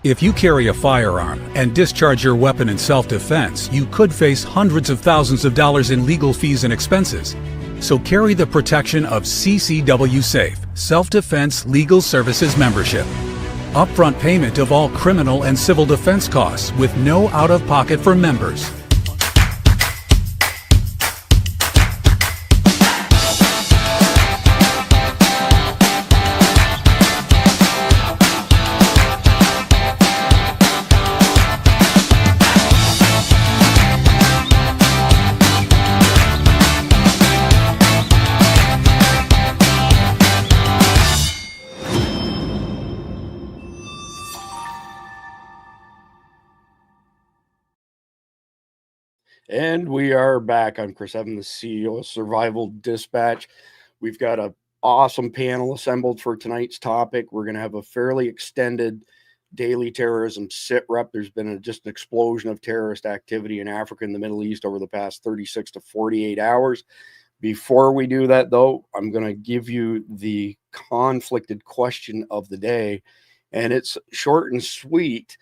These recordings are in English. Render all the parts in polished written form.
If you carry a firearm and discharge your weapon in self-defense, you could face hundreds of thousands of dollars in legal fees and expenses. So carry the protection of CCW Safe, Self-Defense Legal Services membership. Upfront payment of all criminal and civil defense costs with no out-of-pocket for members. And we are back. I'm Chris Evans, the CEO of Survival Dispatch. We've got an awesome panel assembled for tonight's topic. We're going to have a fairly extended daily terrorism sit rep. There's been just an explosion of terrorist activity in Africa and the Middle East over the past 36 to 48 hours. Before we do that, though, I'm going to give you the conflicted question of the day. And it's short and sweet,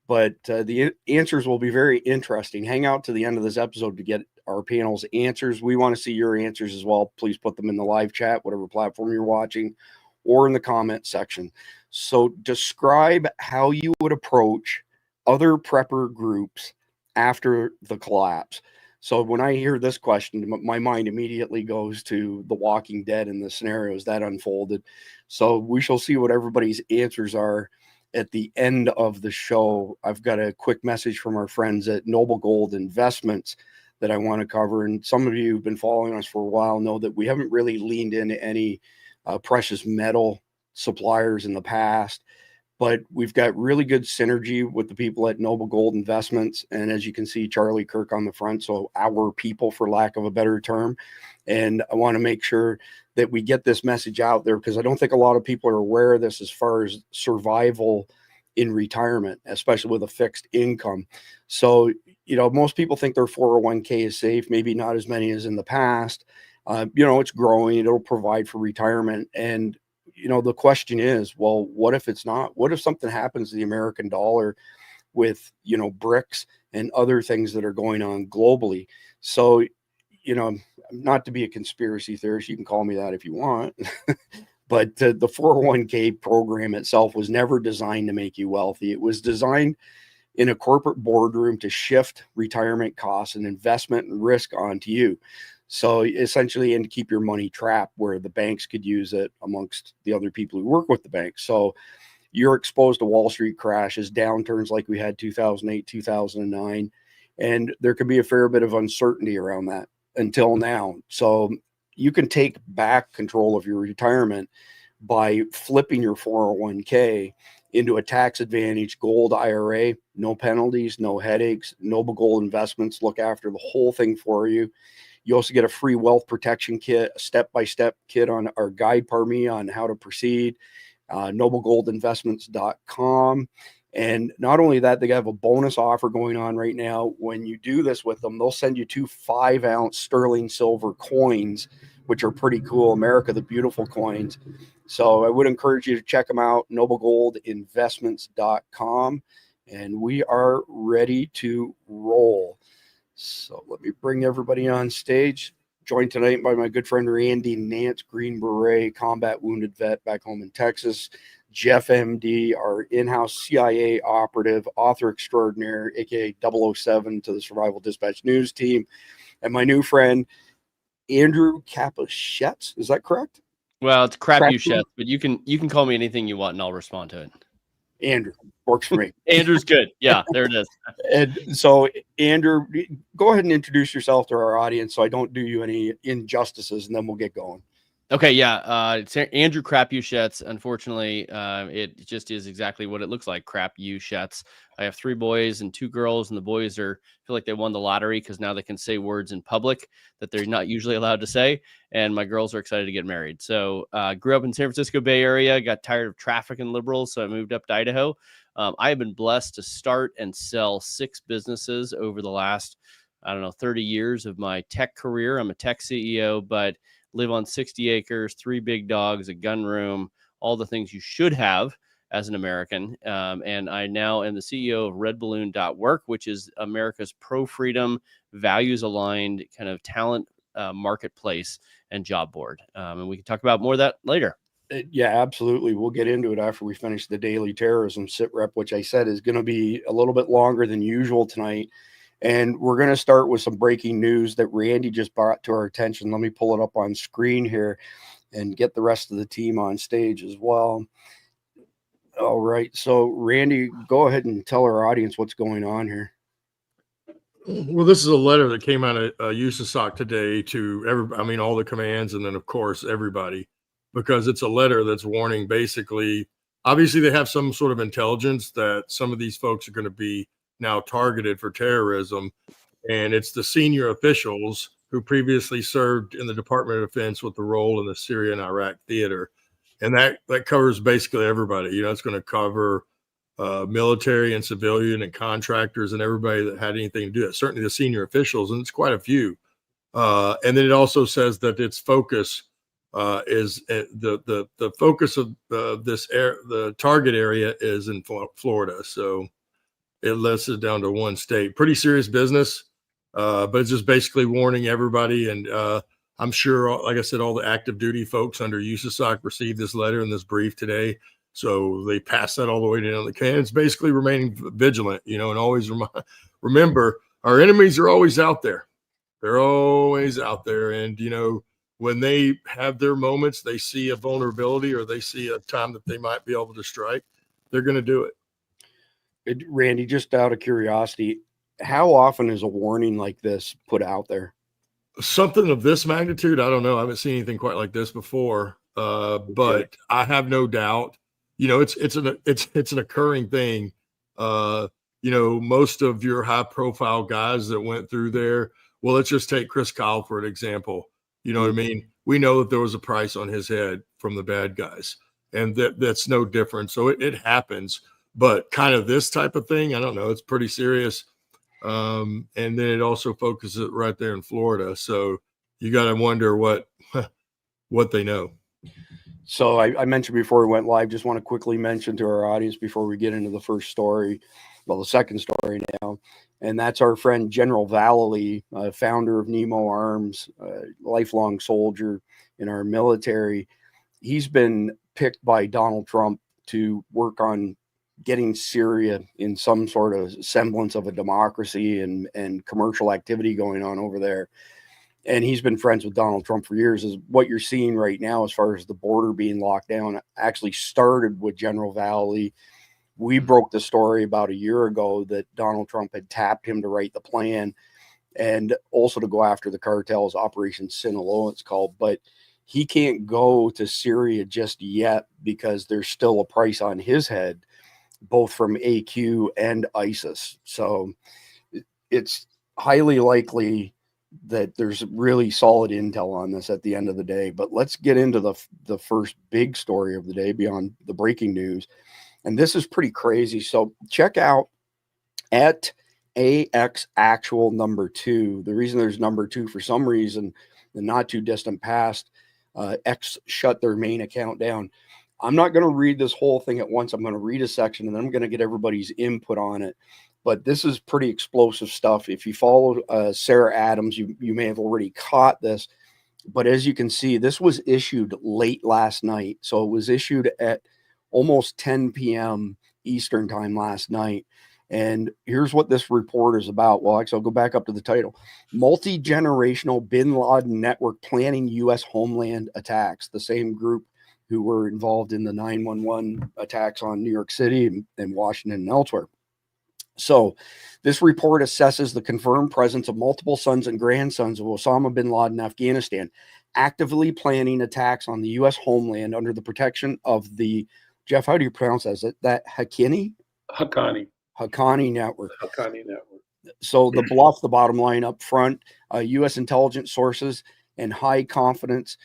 but the answers will be very interesting. Hang out to the end of this episode to get our panel's answers. We want to see your answers as well. Please put them in the live chat, whatever platform you're watching, or in the comment section. So describe how you would approach other prepper groups after the collapse. So when I hear this question, my mind immediately goes to The Walking Dead and the scenarios that unfolded. So we shall see what everybody's answers are at the end of the show. I've got a quick message from our friends at Noble Gold Investments that I want to cover. And some of you who've been following us for a while know that we haven't really leaned into any precious metal suppliers in the past, but we've got really good synergy with the people at Noble Gold Investments. And as you can see, Charlie Kirk on the front, so our people, for lack of a better term. And I want to make sure that we get this message out there, because I don't think a lot of people are aware of this as far as survival in retirement, especially with a fixed income. So, most people think their 401k is safe, maybe not as many as in the past. It's growing, it'll provide for retirement. And, the question is, well, what if it's not? What if something happens to the American dollar with, BRICS and other things that are going on globally? So, not to be a conspiracy theorist, you can call me that if you want, but the 401k program itself was never designed to make you wealthy. It was designed in a corporate boardroom to shift retirement costs and investment and risk onto you. So essentially, and to keep your money trapped where the banks could use it amongst the other people who work with the banks. So you're exposed to Wall Street crashes, downturns like we had 2008, 2009, and there could be a fair bit of uncertainty around that until now. So you can take back control of your retirement by flipping your 401k into a tax advantage gold IRA, no penalties, no headaches. Noble Gold Investments look after the whole thing for you. You also get a free wealth protection kit, a step-by-step kit on our guide, on how to proceed, noblegoldinvestments.com. And not only that, they have a bonus offer going on right now. When you do this with them, they'll send you 2 5-ounce sterling silver coins, which are pretty cool. America the Beautiful coins. So I would encourage you to check them out, noblegoldinvestments.com. And we are ready to roll. So let me bring everybody on stage. Joined tonight by my good friend Randy Nance, Green Beret, combat wounded vet back home in Texas. Jeff MD, our in-house CIA operative, author extraordinaire, aka 007 to the Survival Dispatch News team. And my new friend, Andrew Capochetz. Is that correct? Well, it's Crap-You-Shetz, but you can call me anything you want and I'll respond to it. Andrew works for me. Andrew's good. Yeah, there it is. And so, Andrew, go ahead and introduce yourself to our audience so I don't do you any injustices, and then we'll get going. Okay, yeah. It's Andrew Crap-You-Shetz. Unfortunately, it just is exactly what it looks like, Crap-You-Shetz. I have 3 boys and 2 girls, and the boys feel like they won the lottery because now they can say words in public that they're not usually allowed to say, and my girls are excited to get married. So grew up in San Francisco Bay Area, got tired of traffic and liberals, so I moved up to Idaho. I have been blessed to start and sell 6 businesses over the last, 30 years of my tech career. I'm a tech CEO, but live on 60 acres, 3 big dogs, a gun room, all the things you should have as an American. And I now am the CEO of redballoon.work, which is America's pro-freedom, values-aligned kind of talent marketplace and job board. And we can talk about more of that later. Yeah, absolutely. We'll get into it after we finish the daily terrorism sit rep, which I said is going to be a little bit longer than usual tonight. And we're going to start with some breaking news that Randy just brought to our attention. Let me pull it up on screen here and get the rest of the team on stage as well. All right. So, Randy, go ahead and tell our audience what's going on here. Well, this is a letter that came out of USASOC today to all the commands, and then, of course, everybody, because it's a letter that's warning basically, obviously, they have some sort of intelligence that some of these folks are going to be now targeted for terrorism. And it's the senior officials who previously served in the Department of Defense with the role in the Syria and Iraq theater. And that covers basically everybody. It's going to cover military and civilian and contractors and everybody that had anything to do with it. Certainly the senior officials, and it's quite a few. And then it also says that its focus is the focus of the target area is in Florida. So it lists it down to one state. Pretty serious business, but it's just basically warning everybody. And I'm sure, like I said, all the active duty folks under USASOC received this letter and this brief today. So they pass that all the way down the can. It's basically remaining vigilant, and always remember our enemies are always out there. They're always out there. And, when they have their moments, they see a vulnerability or they see a time that they might be able to strike, they're going to do it. Randy, just out of curiosity, how often is a warning like this put out there? Something of this magnitude, I don't know. I haven't seen anything quite like this before. But I have no doubt, it's an occurring thing. Most of your high profile guys that went through there, well, let's just take Chris Kyle for an example. You know what I mean? We know that there was a price on his head from the bad guys, and that's no different. So it happens. But kind of this type of thing, I don't know. It's pretty serious. And then it also focuses right there in Florida. So you got to wonder what they know. So I mentioned before we went live, just want to quickly mention to our audience before we get into the first story, well, the second story now, and that's our friend General Vallely, founder of Nemo Arms, lifelong soldier in our military. He's been picked by Donald Trump to work on getting Syria in some sort of semblance of a democracy and commercial activity going on over there. And he's been friends with Donald Trump for years. Is what you're seeing right now as far as the border being locked down actually started with General Vallely. We broke the story about a year ago that Donald Trump had tapped him to write the plan and also to go after the cartels, Operation Sinaloa it's called. But he can't go to Syria just yet because there's still a price on his head, both from AQ and ISIS. So it's highly likely that there's really solid intel on this at the end of the day. But let's get into the first big story of the day beyond the breaking news. And this is pretty crazy. So check out at AX actual number 2. The reason there's number 2, for some reason, the not too distant past, X shut their main account down. I'm not going to read this whole thing at once. I'm going to read a section and then I'm going to get everybody's input on it. But this is pretty explosive stuff. If you follow Sarah Adams, you may have already caught this. But as you can see, this was issued late last night. So it was issued at almost 10 p.m. Eastern time last night. And here's what this report is about. Well, actually, I'll go back up to the title. Multi-generational bin Laden network planning U.S. homeland attacks. The same group who were involved in the 9/11 attacks on New York City and Washington and elsewhere. So this report assesses the confirmed presence of multiple sons and grandsons of Osama bin Laden in Afghanistan, actively planning attacks on the U.S. homeland under the protection of the, Jeff, how do you pronounce that? Is it that Haqqani network? Haqqani network. So the bluff, the bottom line up front, U.S. intelligence sources and high confidence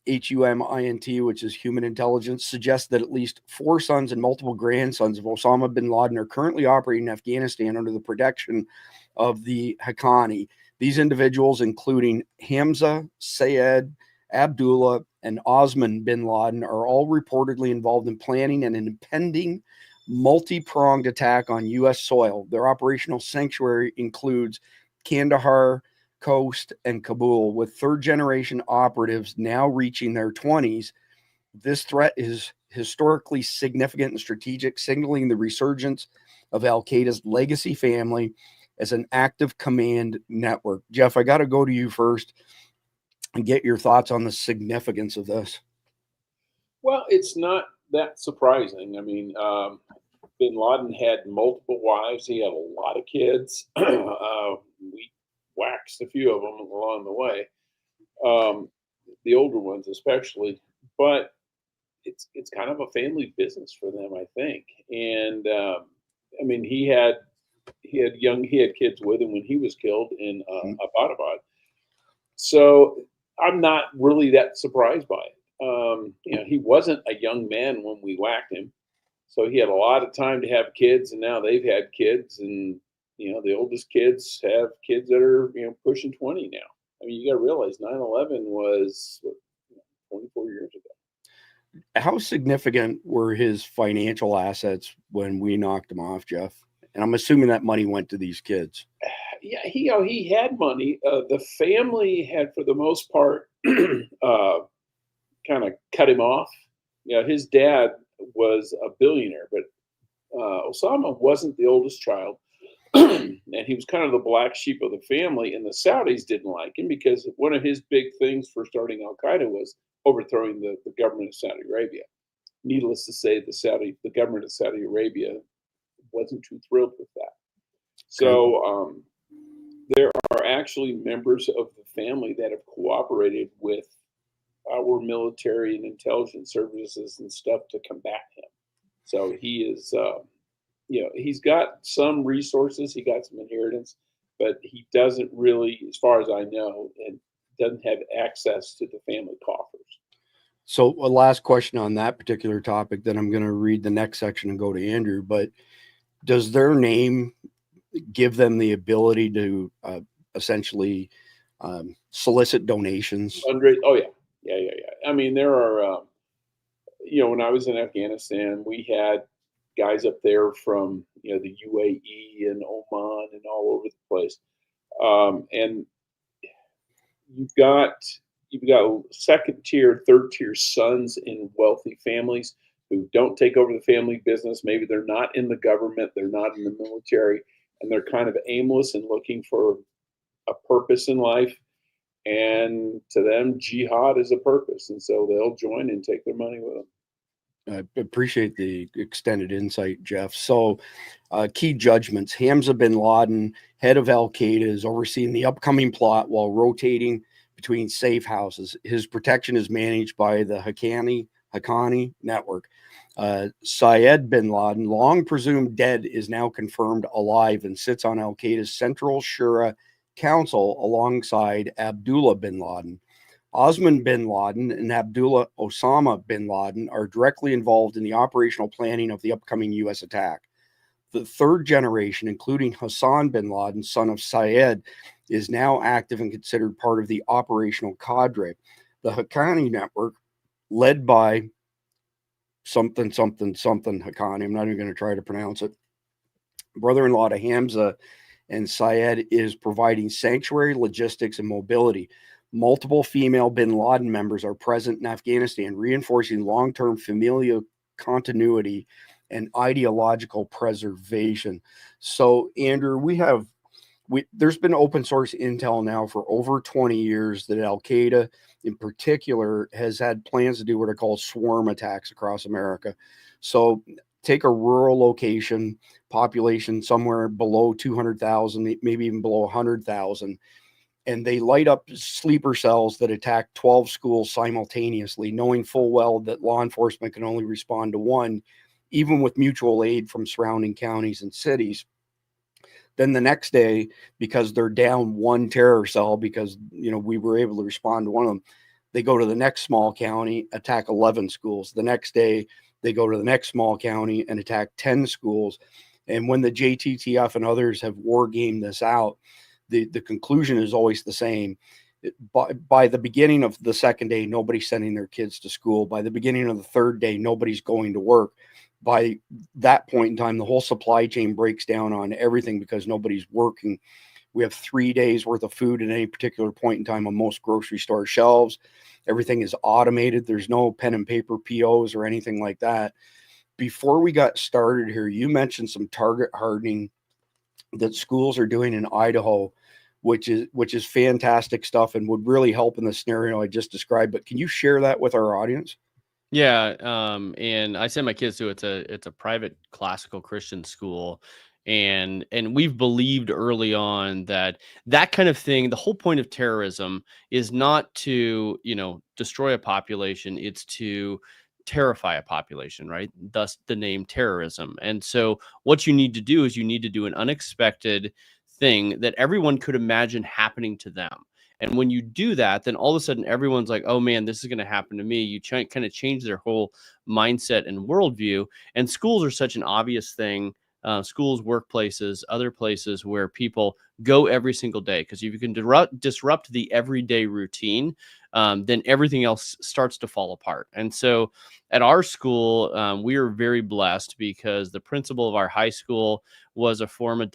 HUMINT, which is human intelligence, suggests that at least 4 sons and multiple grandsons of Osama bin Laden are currently operating in Afghanistan under the protection of the Haqqani. These individuals, including Hamza, Sayed, Abdullah, and Osman bin Laden are all reportedly involved in planning an impending multi-pronged attack on U.S. soil. Their operational sanctuary includes Kandahar coast and Kabul, with third-generation operatives now reaching their 20s. This threat is historically significant and strategic, signaling the resurgence of Al-Qaeda's legacy family as an active command network. Jeff, I got to go to you first and get your thoughts on the significance of this. Well, it's not that surprising. I mean, bin Laden had multiple wives. He had a lot of kids. We waxed a few of them along the way, the older ones especially. But it's kind of a family business for them, I think. And I mean, he had kids with him when he was killed in Abbottabad. So I'm not really that surprised by it. He wasn't a young man when we whacked him, so he had a lot of time to have kids, and now they've had kids, and the oldest kids have kids that are pushing 20 now. I mean, you got to realize 9/11 was 24 years ago. How significant were his financial assets when we knocked him off, Jeff? And I'm assuming that money went to these kids. Yeah, he had money. The family had, for the most part, kind of cut him off. His dad was a billionaire, but Osama wasn't the oldest child, and he was kind of the black sheep of the family. And the Saudis didn't like him because one of his big things for starting Al-Qaeda was overthrowing the government of Saudi Arabia. Needless to say, the government of Saudi Arabia wasn't too thrilled with that. So there are actually members of the family that have cooperated with our military and intelligence services and stuff to combat him. So he is, he's got some resources, he got some inheritance, but he doesn't really, as far as I know, and doesn't have access to the family coffers. So a last question on that particular topic, then I'm going to read the next section and go to Andrew, but does their name give them the ability to essentially solicit donations? Oh, yeah. Yeah. I mean, there are, when I was in Afghanistan, we had guys up there from, the UAE and Oman and all over the place. And you've got second tier, third tier sons in wealthy families who don't take over the family business. Maybe they're not in the government, they're not in the military, and they're kind of aimless and looking for a purpose in life. And to them, jihad is a purpose. And so they'll join and take their money with them. I appreciate the extended insight, Jeff. So key judgments. Hamza bin Laden, head of Al-Qaeda, is overseeing the upcoming plot while rotating between safe houses. His protection is managed by the Haqqani network. Syed bin Laden, long presumed dead, is now confirmed alive and sits on Al-Qaeda's Central Shura Council alongside Abdullah bin Laden. Osman bin Laden and Abdullah Osama bin Laden are directly involved in the operational planning of the upcoming U.S. attack. The third generation, including Hassan bin Laden, son of Syed, is now active and considered part of the operational cadre. The Haqqani network, led by something Haqqani, I'm not even going to try to pronounce it, brother-in-law to Hamza and Syed, is providing sanctuary, logistics, and mobility. Multiple female bin Laden members are present in Afghanistan, reinforcing long-term familial continuity and ideological preservation. So, Andrew, there's been open source intel now for over 20 years that Al-Qaeda in particular has had plans to do what are called swarm attacks across America. So take a rural location, population somewhere below 200,000, maybe even below 100,000, and they light up sleeper cells that attack 12 schools simultaneously, knowing full well that law enforcement can only respond to one, even with mutual aid from surrounding counties and cities. Then the next day, because they're down one terror cell, because we were able to respond to one of them, they go to the next small county, attack 11 schools. The next day, they go to the next small county and attack 10 schools. And when the JTTF and others have war gamed this out, the conclusion is always the same. By the beginning of the second day, nobody's sending their kids to school. By the beginning of the third day, nobody's going to work. By that point in time, the whole supply chain breaks down on everything because nobody's working. We have 3 days worth of food at any particular point in time on most grocery store shelves. Everything is automated. There's no pen and paper POs or anything like that. Before we got started here, you mentioned some target hardening that schools are doing in Idaho, which is fantastic stuff and would really help in the scenario I just described. But can you share that with our audience? Yeah, and I send my kids to it's a private classical Christian school, and we've believed early on that kind of thing. The whole point of terrorism is not to destroy a population; it's to terrify a population, right? Thus the name terrorism. And so what you need to do is you need to do an unexpected thing that everyone could imagine happening to them. And when you do that, then all of a sudden everyone's like, oh man, this is going to happen to me. You kind of change their whole mindset and worldview. And schools are such an obvious thing. Schools, workplaces, other places where people go every single day. Because if you can disrupt the everyday routine, then everything else starts to fall apart. And so at our school, we are very blessed because the principal of our high school was a former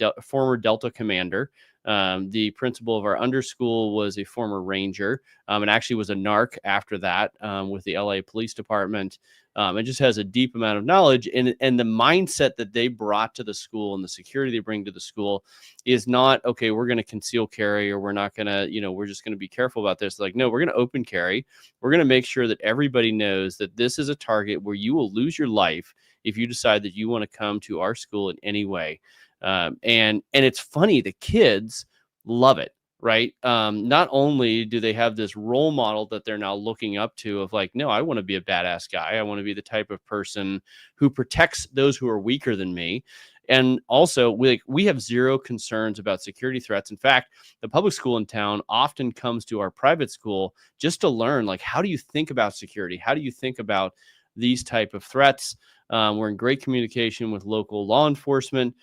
Delta commander. The principal of our underschool was a former Ranger, and actually was a narc after that with the LA Police Department. And just has a deep amount of knowledge, and the mindset that they brought to the school and the security they bring to the school is not, okay, we're going to conceal carry, or we're not going to, we're just going to be careful about this. Like, no, we're going to open carry. We're going to make sure that everybody knows that this is a target where you will lose your life if you decide that you want to come to our school in any way. And it's funny, the kids love it. Right. Not only do they have this role model that they're now looking up to of like, no, I want to be a badass guy. I want to be the type of person who protects those who are weaker than me. And also we have zero concerns about security threats. In fact, the public school in town often comes to our private school just to learn, like, how do you think about security? How do you think about these type of threats? We're in great communication with local law enforcement.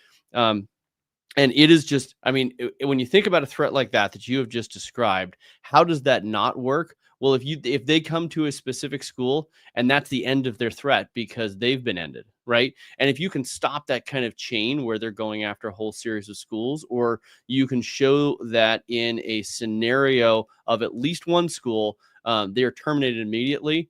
And it is just, I mean, when you think about a threat like that you have just described, how does that not work? Well, if they come to a specific school and that's the end of their threat because they've been ended, right? And if you can stop that kind of chain where they're going after a whole series of schools, or you can show that in a scenario of at least one school, they are terminated immediately.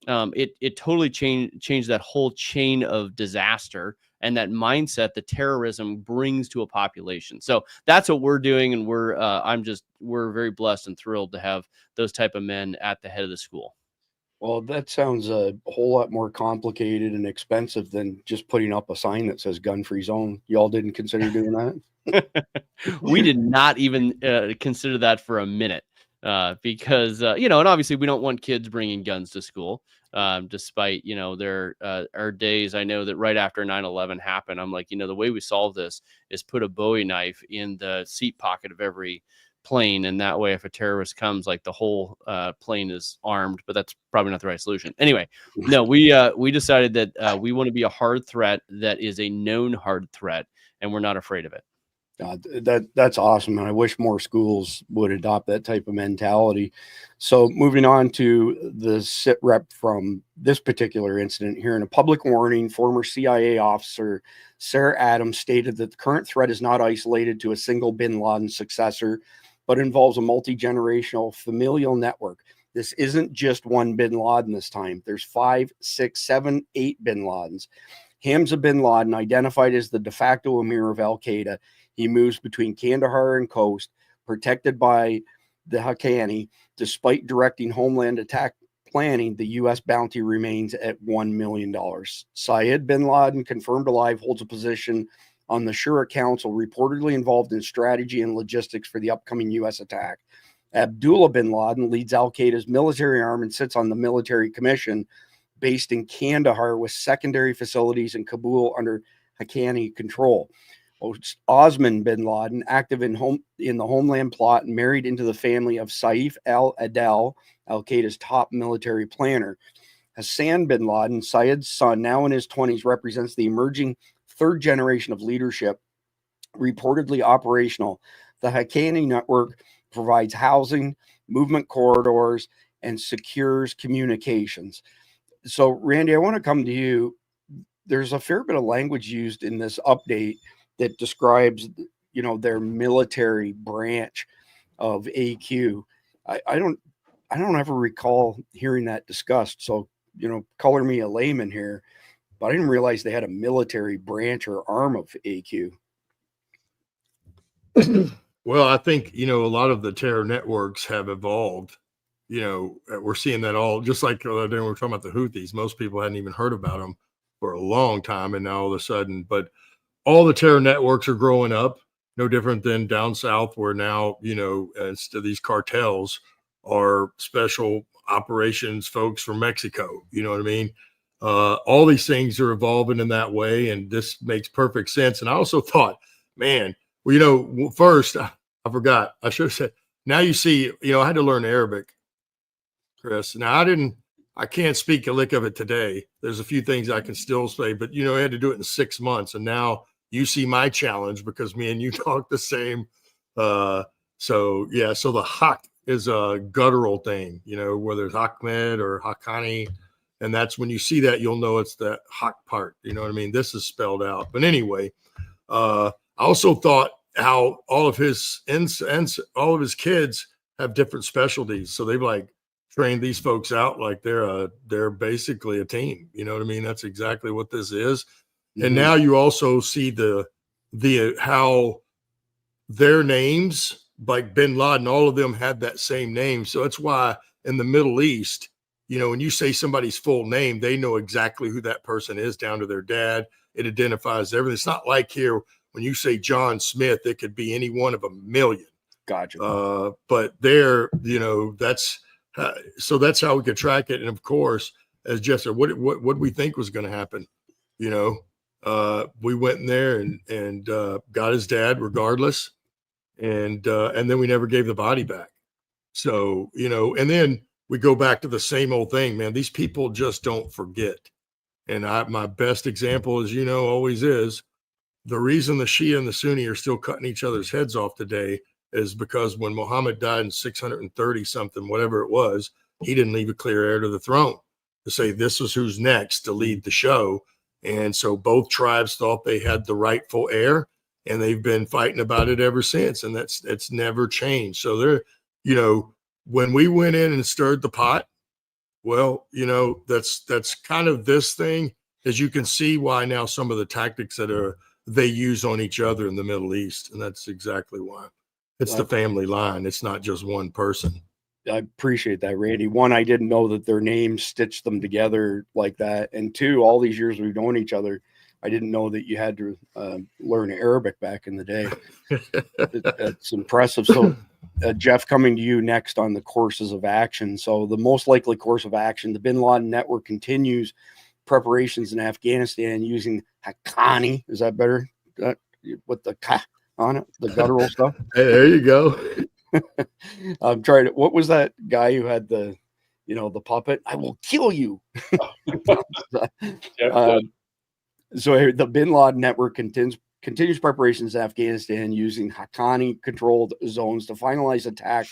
It totally changed that whole chain of disaster and that mindset that terrorism brings to a population. So that's what we're doing, and we're very blessed and thrilled to have those type of men at the head of the school. Well, that sounds a whole lot more complicated and expensive than just putting up a sign that says gun-free zone. Y'all didn't consider doing that? We did not even consider that for a minute. Because, and obviously we don't want kids bringing guns to school, despite, there are days I know that right after 9/11 happened, I'm like, the way we solve this is put a Bowie knife in the seat pocket of every plane. And that way, if a terrorist comes, like the whole plane is armed, but that's probably not the right solution. Anyway, no, we decided that we want to be a hard threat that is a known hard threat, and we're not afraid of it. That's awesome. And I wish more schools would adopt that type of mentality. So moving on to the sit rep from this particular incident here. In a public warning, former CIA officer Sarah Adams stated that the current threat is not isolated to a single bin Laden successor, but involves a multi-generational familial network. This isn't just one bin Laden this time. There's 5, 6, 7, 8 bin Ladens. Hamza bin Laden, identified as the de facto emir of Al-Qaeda, he moves between Kandahar and Khost, protected by the Haqqani. Despite directing homeland attack planning, the U.S. bounty remains at $1 million. Syed bin Laden, confirmed alive, holds a position on the Shura Council, reportedly involved in strategy and logistics for the upcoming U.S. attack. Abdullah bin Laden leads Al-Qaeda's military arm and sits on the military commission based in Kandahar with secondary facilities in Kabul under Haqqani control. Osman bin Laden, active in the homeland plot and married into the family of Saif al-Adel, Al-Qaeda's top military planner. Hassan bin Laden, Syed's son, now in his 20s, represents the emerging third generation of leadership, reportedly operational. The Haqqani network provides housing, movement corridors, and secures communications. So, Randy, I want to come to you. There's a fair bit of language used in this update that describes, their military branch of AQ. I don't ever recall hearing that discussed. So, color me a layman here, but I didn't realize they had a military branch or arm of AQ. Well, I think, a lot of the terror networks have evolved. We're seeing that all, just like the other day when we were talking about the Houthis. Most people hadn't even heard about them for a long time. And now all of a sudden, but all the terror networks are growing up, no different than down south, where now, instead of these cartels are special operations folks from Mexico. You know what I mean? All these things are evolving in that way. And this makes perfect sense. And I also thought, man, well, first, I forgot. I should have said, now you see, I had to learn Arabic, Chris. Now I can't speak a lick of it today. There's a few things I can still say, but, I had to do it in 6 months. And now you see my challenge because me and you talk the same. So the haq is a guttural thing, whether it's Ahmed or Haqqani. And that's when you see that, you'll know it's the haq part. You know what I mean? This is spelled out. But anyway, I also thought how all of his kids have different specialties. So they've like trained these folks out like they're basically a team. You know what I mean? That's exactly what this is. Mm-hmm. And now you also see the how their names, like bin Laden, all of them had that same name. So that's why in the Middle East, when you say somebody's full name, they know exactly who that person is down to their dad. It identifies everything. It's not like here when you say John Smith, it could be any one of a million. Gotcha. But there, that's so that's how we could track it. And of course, as Jeff said, what we think was going to happen, we went in there and got his dad regardless, and then we never gave the body back. So and then we go back to the same old thing, man. These people just don't forget. And my best example, as always is, the reason the Shia and the Sunni are still cutting each other's heads off today is because when Muhammad died in 630 something, whatever it was, he didn't leave a clear heir to the throne to say this is who's next to lead the show. And so both tribes thought they had the rightful heir, and they've been fighting about it ever since. And it's never changed. So they're, when we went in and stirred the pot, well, that's kind of this thing, as you can see why now some of the tactics that they use on each other in the Middle East. And that's exactly why. It's the family line. It's not just one person. I appreciate that, Randy. One, I didn't know that their names stitched them together like that. And two, all these years we've known each other, I didn't know that you had to learn Arabic back in the day. It's impressive. So, Jeff, coming to you next on the courses of action. So the most likely course of action, the bin Laden network continues preparations in Afghanistan using Haqqani. Is that better? With the ka on it, the guttural stuff. Hey, there you go. I'm trying to. What was that guy who had the puppet? I will kill you. So the bin Laden network continues preparations in Afghanistan using Haqqani controlled zones to finalize attack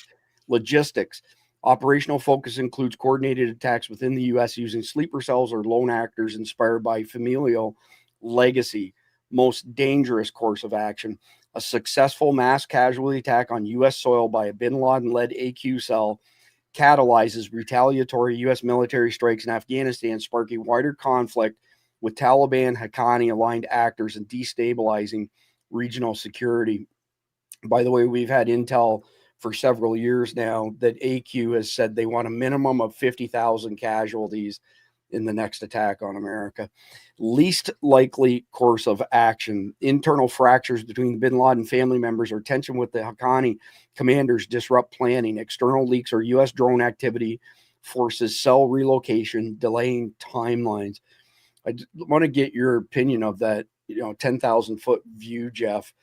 logistics. Operational focus includes coordinated attacks within the U.S. using sleeper cells or lone actors inspired by familial legacy. Most dangerous course of action: a successful mass casualty attack on U.S. soil by a bin Laden-led AQ cell catalyzes retaliatory U.S. military strikes in Afghanistan, sparking wider conflict with Taliban, Haqqani-aligned actors and destabilizing regional security. By the way, we've had intel for several years now that AQ has said they want a minimum of 50,000 casualties in the next attack on America. Least likely course of action: internal fractures between the bin Laden family members or tension with the Haqqani commanders disrupt planning. External leaks or U.S. drone activity forces cell relocation, delaying timelines. I want to get your opinion of that, 10,000 foot view, Jeff,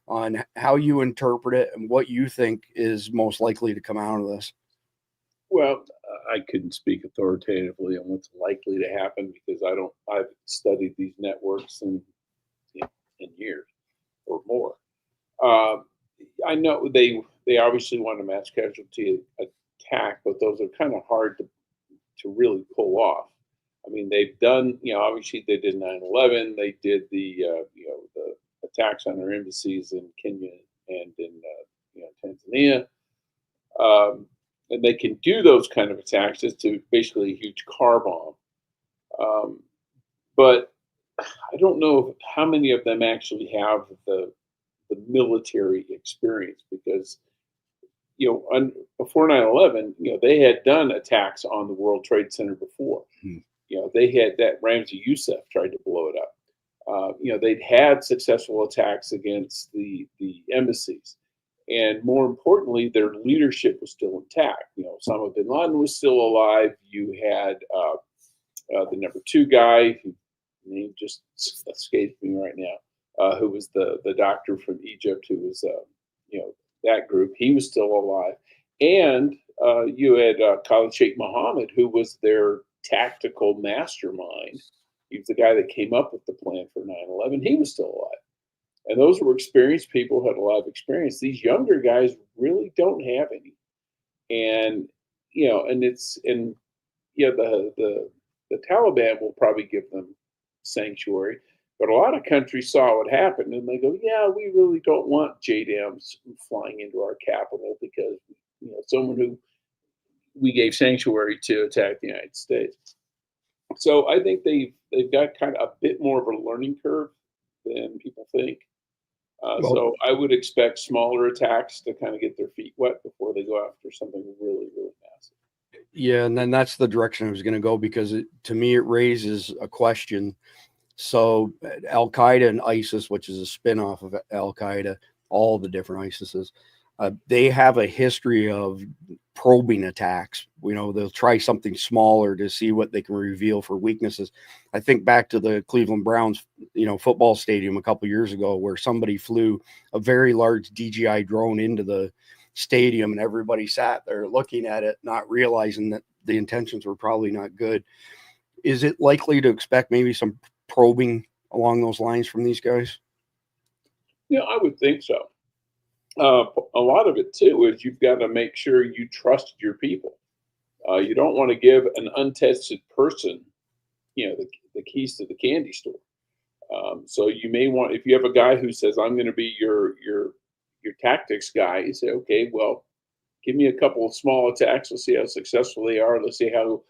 on how you interpret it and what you think is most likely to come out of this. Well, I couldn't speak authoritatively on what's likely to happen because I've studied these networks in years or more. I know they they obviously want a mass casualty attack, but those are kind of hard to really pull off. I mean, they've done, obviously they did 9/11, they did the attacks on their embassies in Kenya and in Tanzania, and they can do those kind of attacks as to basically a huge car bomb. But I don't know how many of them actually have the military experience, because before 9/11, they had done attacks on the World Trade Center before. They had that Ramzi Youssef tried to blow it up. They'd had successful attacks against the embassies. And more importantly, their leadership was still intact. Osama bin Laden was still alive. You had the number 2 guy, whose name just escapes me right now, who was the doctor from Egypt, who was, that group. He was still alive. And you had Khalid Sheikh Mohammed, who was their tactical mastermind. He was the guy that came up with the plan for 9/11. He was still alive. And those were experienced people who had a lot of experience. These younger guys really don't have any. And, the Taliban will probably give them sanctuary, but a lot of countries saw what happened and they go, yeah, we really don't want JDAMs flying into our capital because, someone who we gave sanctuary to attacked the United States. So I think they've got kind of a bit more of a learning curve than people think. So I would expect smaller attacks to kind of get their feet wet before they go after something really, really massive. Yeah, and then that's the direction I was going to go, because to me it raises a question. So Al-Qaeda and ISIS, which is a spin-off of Al-Qaeda, all the different ISISes, they have a history of probing attacks. They'll try something smaller to see what they can reveal for weaknesses. I think back to the Cleveland Browns, football stadium a couple years ago, where somebody flew a very large DJI drone into the stadium and everybody sat there looking at it, not realizing that the intentions were probably not good. Is it likely to expect maybe some probing along those lines from these guys? Yeah, I would think so. A lot of it too is you've got to make sure you trust your people. You don't want to give an untested person, the keys to the candy store. So you may want, if you have a guy who says, "I'm going to be your tactics guy," you say, "Okay, well, give me a couple of small attacks. Let's see how successful they are. Let's see how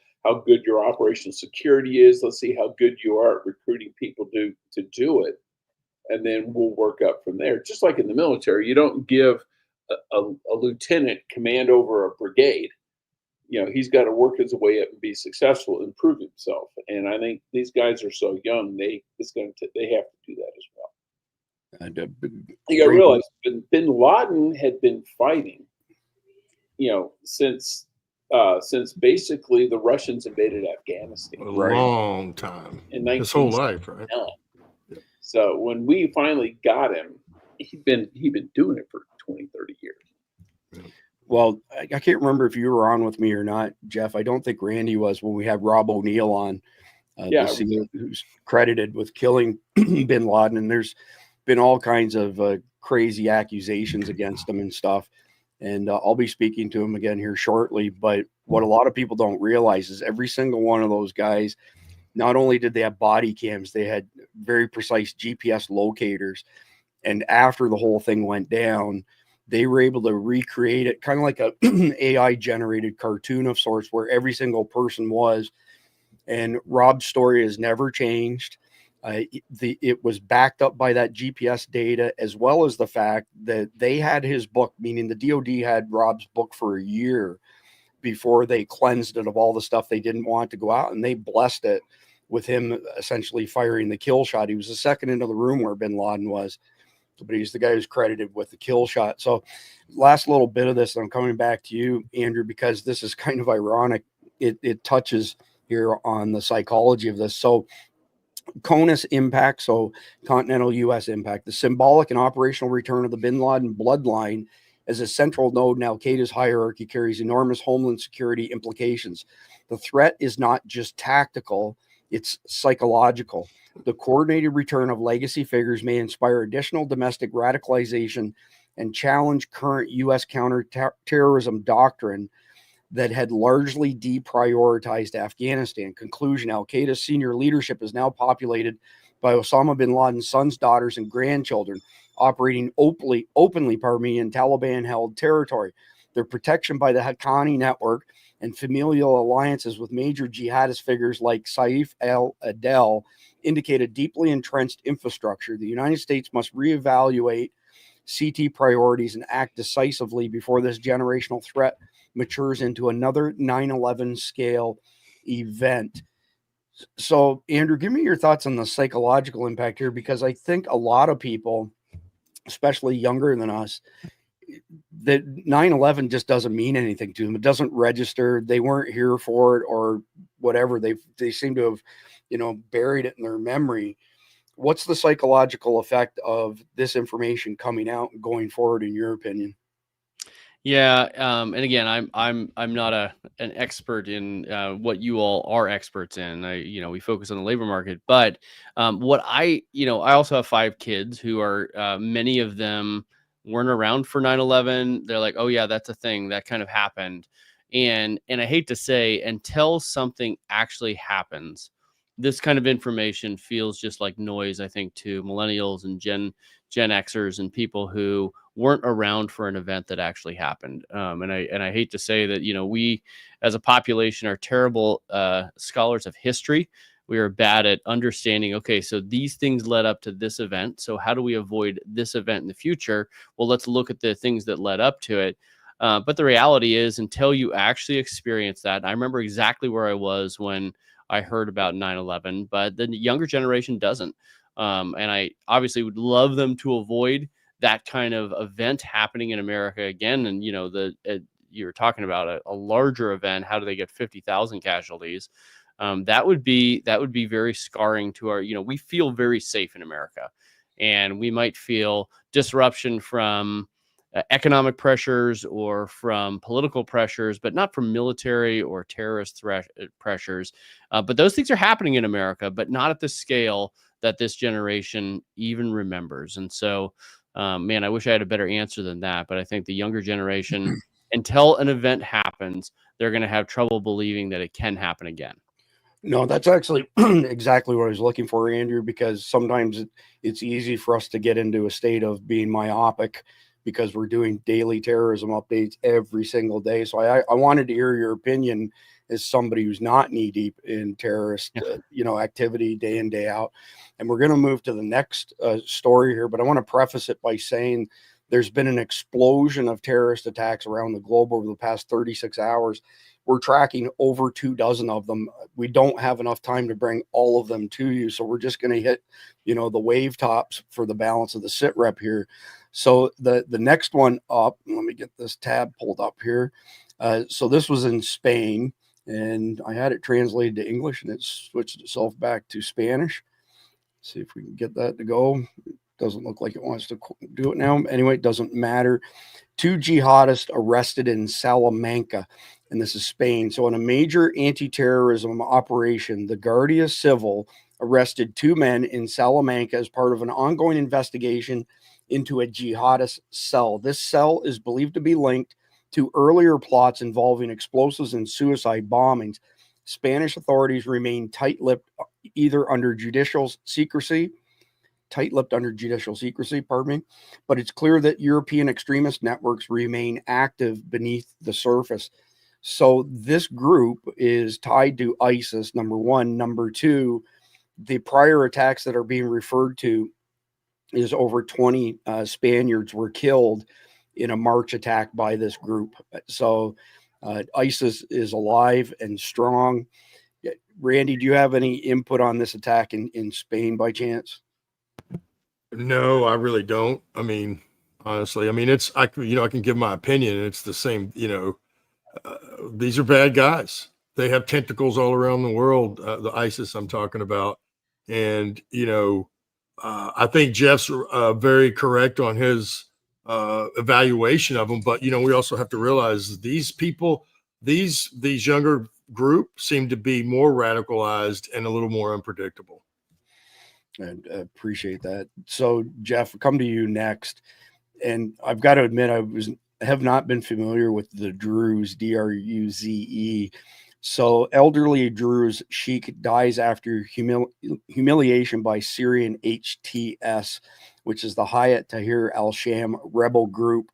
good your operational security is. Let's see how good you are at recruiting people to do it. And then we'll work up from there." Just like in the military, you don't give a lieutenant command over a brigade. He's got to work his way up and be successful and prove himself. And I think these guys are so young, they have to do that as well. You got to realize bin Laden had been fighting, since basically the Russians invaded Afghanistan. A long time. In his whole life, right? So when we finally got him, he'd been doing it for 20, 30 years. Well, I can't remember if you were on with me or not, Jeff. I don't think Randy was when we had Rob O'Neill on, who's credited with killing bin Laden. And there's been all kinds of crazy accusations against him and stuff. And I'll be speaking to him again here shortly. But what a lot of people don't realize is every single one of those guys, not only did they have body cams, they had very precise GPS locators. And after the whole thing went down, they were able to recreate it kind of like a AI generated cartoon of sorts, where every single person was. And Rob's story has never changed. It was backed up by that GPS data, as well as the fact that they had his book, meaning the DOD had Rob's book for a year before they cleansed it of all the stuff they didn't want to go out, and they blessed it with him essentially firing the kill shot. He was the second into the room where bin Laden was, but he's the guy who's credited with the kill shot. So last little bit of this, and I'm coming back to you, Andrew, because this is kind of ironic. It touches here on the psychology of this. So CONUS impact, so continental U.S. impact, the symbolic and operational return of the bin Laden bloodline as a central node in Al-Qaeda's hierarchy carries enormous homeland security implications. The threat is not just tactical, it's psychological. The coordinated return of legacy figures may inspire additional domestic radicalization and challenge current U.S. counterterrorism doctrine that had largely deprioritized Afghanistan. Conclusion: Al-Qaeda's senior leadership is now populated by Osama bin Laden's sons, daughters, and grandchildren, operating openly in Taliban-held territory. Their protection by the Haqqani network and familial alliances with major jihadist figures like Saif al-Adel indicate a deeply entrenched infrastructure. The United States must reevaluate CT priorities and act decisively before this generational threat matures into another 9/11 scale event. So, Andrew, give me your thoughts on the psychological impact here, because I think a lot of people, especially younger than us, that 9/11 just doesn't mean anything to them. It doesn't register. They weren't here for it or whatever. They seem to have, buried it in their memory. What's the psychological effect of this information coming out and going forward, in your opinion? Yeah, and again, I'm not an expert in what you all are experts in. We focus on the labor market, but what I also have 5 kids who are many of them weren't around for 9/11. They're like, oh yeah, that's a thing that kind of happened, and I hate to say, until something actually happens, this kind of information feels just like noise, I think, to millennials and Gen Xers and people who weren't around for an event that actually happened. And I hate to say that, we as a population are terrible scholars of history. We are bad at understanding, okay, so these things led up to this event. So how do we avoid this event in the future? Well, let's look at the things that led up to it. But the reality is, until you actually experience that, I remember exactly where I was when I heard about 9/11, but the younger generation doesn't. And I obviously would love them to avoid that kind of event happening in America again. And, you're talking about a larger event. How do they get 50,000 casualties? That would be very scarring to our, we feel very safe in America, and we might feel disruption from economic pressures or from political pressures, but not from military or terrorist pressures. But those things are happening in America, but not at the scale that this generation even remembers. And so, man, I wish I had a better answer than that. But I think the younger generation, until an event happens, they're going to have trouble believing that it can happen again. No, that's actually exactly what I was looking for, Andrew, because sometimes it's easy for us to get into a state of being myopic because we're doing daily terrorism updates every single day. So I wanted to hear your opinion as somebody who's not knee deep in terrorist, activity day in, day out. And we're going to move to the next story here, but I want to preface it by saying there's been an explosion of terrorist attacks around the globe over the past 36 hours. We're tracking over 24 of them. We don't have enough time to bring all of them to you, so we're just going to hit, the wave tops for the balance of the sit rep here. So the next one up, let me get this tab pulled up here. So this was in Spain, and I had it translated to English, and it switched itself back to Spanish. Let's see if we can get that to go. It doesn't look like it wants to do it now. Anyway, it doesn't matter. 2 jihadists arrested in Salamanca, and this is Spain. So in a major anti-terrorism operation, the Guardia Civil arrested 2 men in Salamanca as part of an ongoing investigation into a jihadist cell. This cell is believed to be linked to earlier plots involving explosives and suicide bombings. Spanish authorities remain tight-lipped under judicial secrecy, but it's clear that European extremist networks remain active beneath the surface. So this group is tied to ISIS, number one. Number two, the prior attacks that are being referred to is over 20 Spaniards were killed in a March attack by this group. So ISIS is alive and strong. Randy, do you have any input on this attack in Spain by chance? No, I really don't. I mean, honestly, I can give my opinion. It's the same, these are bad guys. They have tentacles all around the world, the ISIS I'm talking about. And, I think Jeff's very correct on his evaluation of them. But, we also have to realize these people, these younger group seem to be more radicalized and a little more unpredictable. And appreciate that. So, Jeff, come to you next. and I've got to admit, have not been familiar with the Druze, Druze. So elderly Druze sheik dies after humiliation by Syrian HTS, which is the Hayat Tahrir al-Sham rebel group.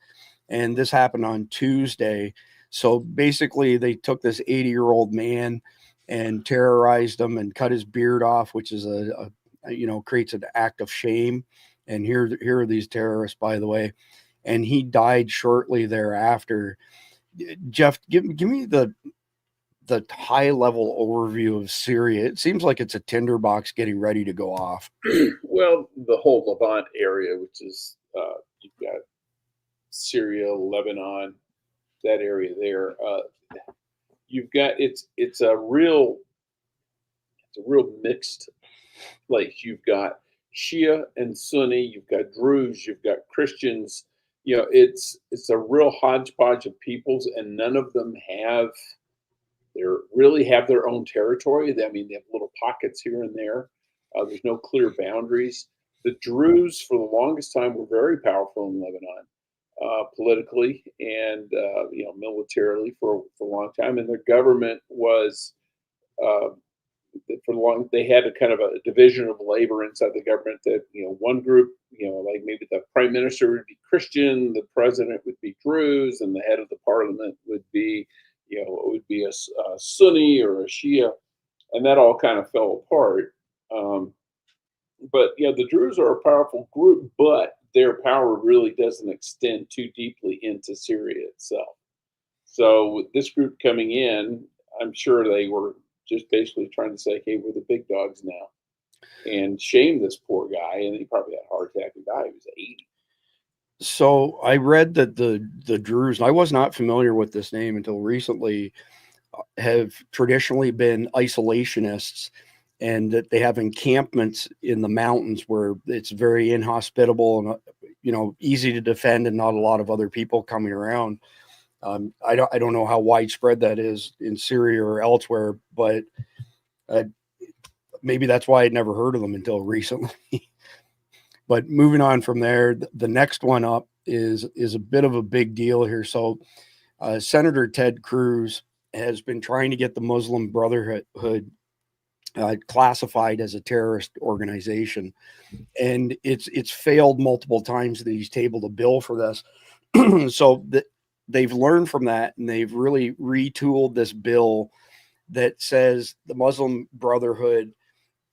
And this happened on Tuesday. So basically they took this 80-year-old man and terrorized him and cut his beard off, which is creates an act of shame. And here are these terrorists, by the way. And he died shortly thereafter. Jeff, give me the high level overview of Syria. It seems like it's a tinderbox getting ready to go off. Well, the whole Levant area, which is you've got Syria, Lebanon, that area there. You've got it's a real mixed place. You've got Shia and Sunni. You've got Druze. You've got Christians. It's a real hodgepodge of peoples, and none of them really have their own territory. I mean, they have little pockets here and there. There's no clear boundaries. The Druze, for the longest time, were very powerful in Lebanon, politically and militarily for a long time. And their government was, they had a kind of a division of labor inside the government. That one group, like maybe the prime minister would be Christian, the president would be Druze, and the head of the parliament would be a Sunni or a Shia, and that all kind of fell apart. But the Druze are a powerful group, but their power really doesn't extend too deeply into Syria itself. So with this group coming in, I'm sure they were just basically trying to say, hey, we're the big dogs now, and shame this poor guy. And he probably had a heart attack and died. He was 80. So I read that the Druze, and I was not familiar with this name until recently, have traditionally been isolationists, and that they have encampments in the mountains where it's very inhospitable and easy to defend, and not a lot of other people coming around. I don't know how widespread that is in Syria or elsewhere, but maybe that's why I'd never heard of them until recently. But moving on from there, the next one up is a bit of a big deal here. So Senator Ted Cruz has been trying to get the Muslim Brotherhood classified as a terrorist organization, and it's failed multiple times that he's tabled a bill for this. So they've learned from that, and they've really retooled this bill that says the Muslim Brotherhood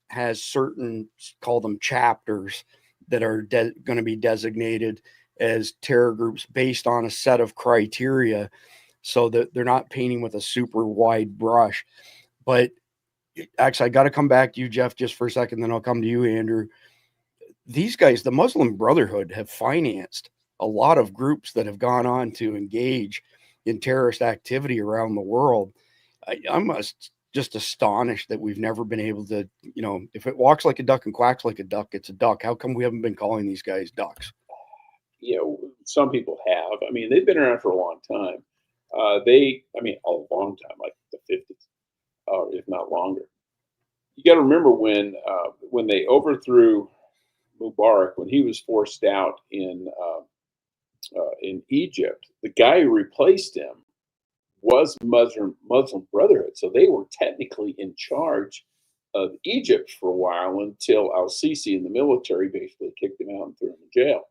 has certain, call them chapters, that are going to be designated as terror groups based on a set of criteria, so that they're not painting with a super wide brush. But actually, I got to come back to you, Jeff, just for a second, then I'll come to you, Andrew. These guys, the Muslim Brotherhood, have financed a lot of groups that have gone on to engage in terrorist activity around the world. I'm just astonished that we've never been able to, if it walks like a duck and quacks like a duck, it's a duck. How come we haven't been calling these guys ducks? Some people have. I mean, they've been around for a long time. A long time, like the 50s, or if not longer. You got to remember when they overthrew Mubarak, when he was forced out in Egypt, the guy who replaced him was Muslim Brotherhood. So they were technically in charge of Egypt for a while until Al-Sisi and the military basically kicked him out and threw him in jail.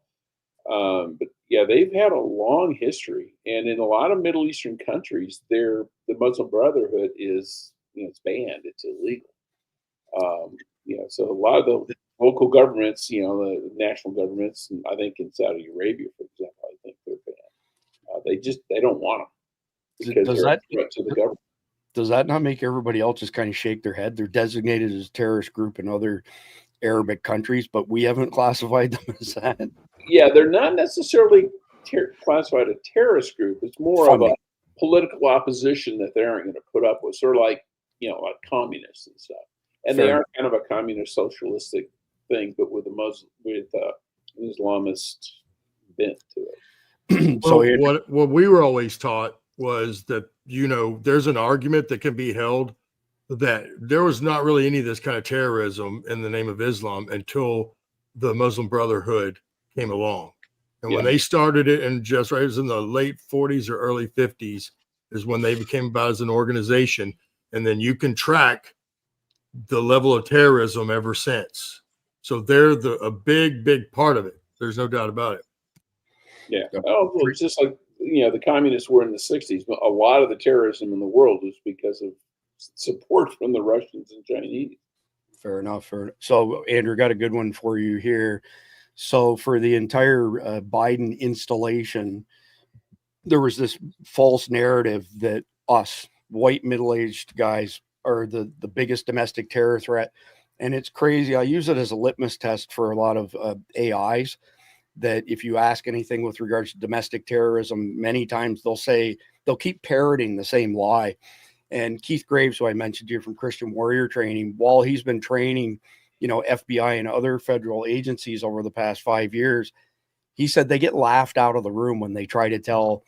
But they've had a long history, and in a lot of Middle Eastern countries, the Muslim Brotherhood is, it's banned, it's illegal. So a lot of the local governments, the national governments, and I think in Saudi Arabia, for example, I think they're banned. They don't want them. Because they're a threat to the government. Does that not make everybody else just kind of shake their head? They're designated as a terrorist group in other Arabic countries, but we haven't classified them as that. Yeah, they're not necessarily classified a terrorist group. It's more of a political opposition that they aren't going to put up with, sort of like like communists and stuff. And they are kind of a communist socialistic thing, but with Islamist bent to it. So what we were always taught was that, there's an argument that can be held that there was not really any of this kind of terrorism in the name of Islam until the Muslim Brotherhood came along. And when they started it, and just right, it was in the late 40s or early 50s, is when they became about as an organization. And then you can track the level of terrorism ever since. So they're a big part of it. There's no doubt about it. Yeah. Oh, well, it's just like, the communists were in the 60s, but a lot of the terrorism in the world was because of support from the Russians and Chinese. Fair enough. So, Andrew, got a good one for you here. So, for the entire Biden installation, there was this false narrative that us white middle-aged guys are the biggest domestic terror threat. And it's crazy. I use it as a litmus test for a lot of AIs, that if you ask anything with regards to domestic terrorism, many times they'll keep parroting the same lie. And Keith Graves, who I mentioned here from Christian Warrior Training, while he's been training, FBI and other federal agencies over the past 5 years, he said they get laughed out of the room when they try to tell,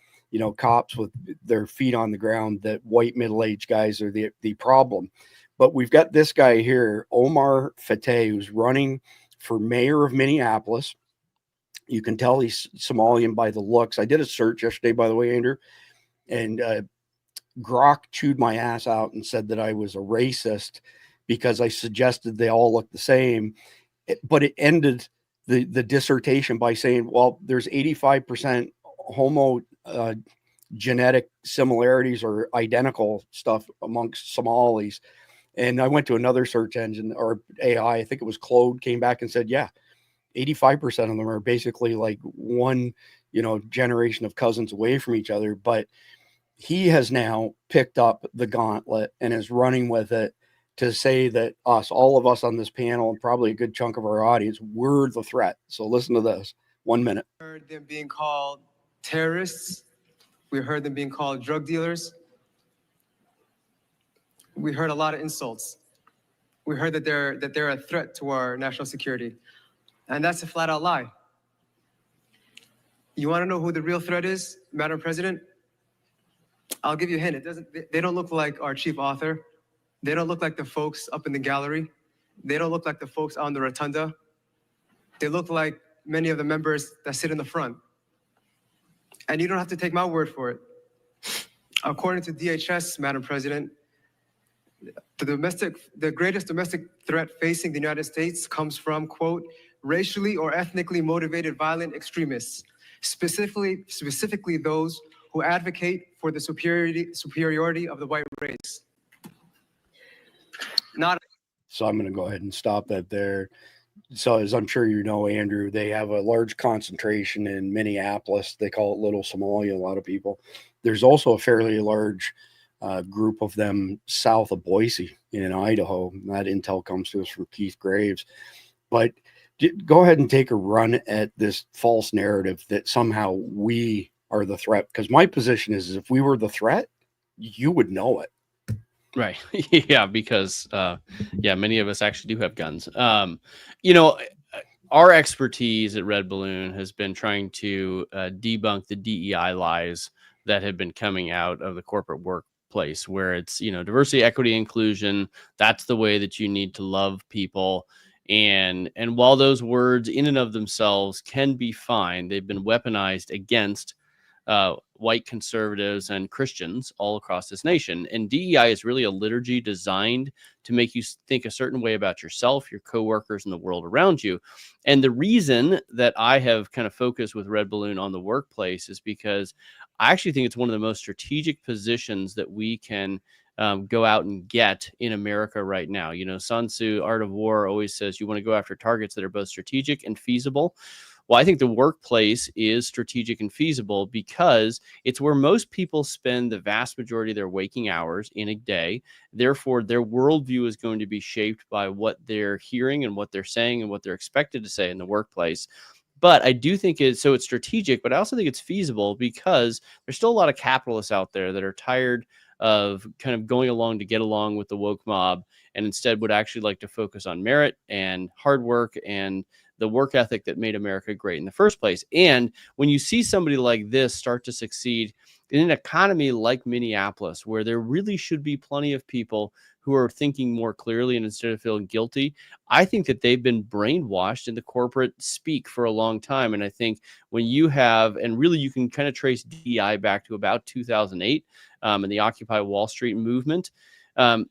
cops with their feet on the ground that white middle-aged guys are the problem. But we've got this guy here, Omar Fateh, who's running for mayor of Minneapolis. You can tell he's Somalian by the looks. I did a search yesterday, by the way, Andrew, and Grok chewed my ass out and said that I was a racist because I suggested they all look the same. But it ended the dissertation by saying, well, there's 85% homo genetic similarities or identical stuff amongst Somalis. And I went to another search engine or AI, I think it was Claude, came back and said, yeah, 85% of them are basically like one, generation of cousins away from each other. But he has now picked up the gauntlet and is running with it to say that all of us on this panel, and probably a good chunk of our audience, we're the threat. So listen to this. 1 minute. We heard them being called terrorists. We heard them being called drug dealers. We heard a lot of insults. We heard that they're a threat to our national security. And that's a flat out lie. You want to know who the real threat is, Madam President? I'll give you a hint. They don't look like our chief author. They don't look like the folks up in the gallery. They don't look like the folks on the rotunda. They look like many of the members that sit in the front. And you don't have to take my word for it. According to DHS, Madam President, the greatest domestic threat facing the United States comes from, quote, racially or ethnically motivated violent extremists, specifically those who advocate for the superiority of the white race. So I'm going to go ahead and stop that there. So as I'm sure you know, Andrew, they have a large concentration in Minneapolis. They call it Little Somalia, a lot of people. There's also a fairly large group of them south of Boise in Idaho. That intel comes to us from Keith Graves. But go ahead and take a run at this false narrative that somehow we are the threat. Because my position is if we were the threat, you would know it. Right. Yeah, because many of us actually do have guns. Our expertise at Red Balloon has been trying to debunk the DEI lies that have been coming out of the corporate workplace, where it's, diversity, equity, inclusion. That's the way that you need to love people. And while those words in and of themselves can be fine, they've been weaponized against white conservatives and Christians all across this nation. And DEI is really a liturgy designed to make you think a certain way about yourself, your coworkers, and the world around you. And the reason that I have kind of focused with Red Balloon on the workplace is because I actually think it's one of the most strategic positions that we can go out and get in America right now. Sun Tzu, Art of War, always says you want to go after targets that are both strategic and feasible. Well, I think the workplace is strategic and feasible because it's where most people spend the vast majority of their waking hours in a day. Therefore, their worldview is going to be shaped by what they're hearing and what they're saying and what they're expected to say in the workplace. But I do think it's strategic, but I also think it's feasible because there's still a lot of capitalists out there that are tired of kind of going along to get along with the woke mob and instead would actually like to focus on merit and hard work and the work ethic that made America great in the first place. And when you see somebody like this start to succeed in an economy like Minneapolis, where there really should be plenty of people who are thinking more clearly and instead of feeling guilty. I think that they've been brainwashed in the corporate speak for a long time. And I think when you have, and really you can kind of trace DEI back to about 2008 and the Occupy Wall Street movement.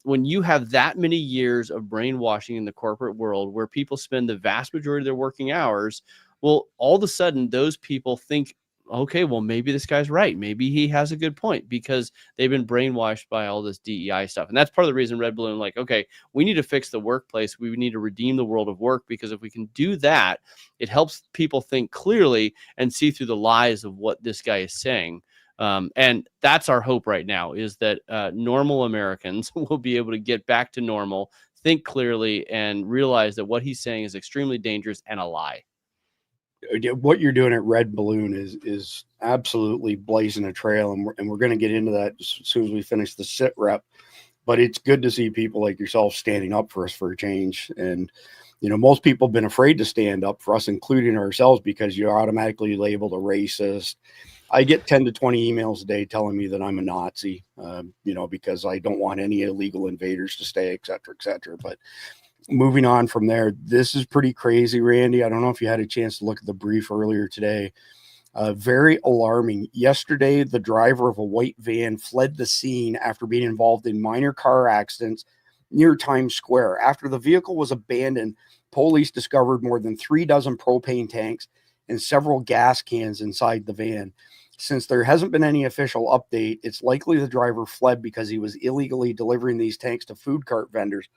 When you have that many years of brainwashing in the corporate world where people spend the vast majority of their working hours, well, all of a sudden those people think, okay, well, maybe this guy's right. Maybe he has a good point, because they've been brainwashed by all this DEI stuff. And that's part of the reason Red Balloon, like, okay, we need to fix the workplace. We need to redeem the world of work, because if we can do that, it helps people think clearly and see through the lies of what this guy is saying. And that's our hope right now, is that normal Americans will be able to get back to normal, think clearly, and realize that what he's saying is extremely dangerous and a lie. What you're doing at Red Balloon is absolutely blazing a trail, and we're going to get into that as soon as we finish the sit rep. But it's good to see people like yourself standing up for us for a change. And most people have been afraid to stand up for us, including ourselves, because you're automatically labeled a racist. I get 10 to 20 emails a day telling me that I'm a Nazi, because I don't want any illegal invaders to stay, et cetera, et cetera. But moving on from there, this is pretty crazy, Randy. I don't know if you had a chance to look at the brief earlier today. Very alarming. Yesterday, the driver of a white van fled the scene after being involved in minor car accidents near Times Square. After the vehicle was abandoned, police discovered more than 3 dozen propane tanks and several gas cans inside the van. Since there hasn't been any official update, it's likely the driver fled because he was illegally delivering these tanks to food cart vendors.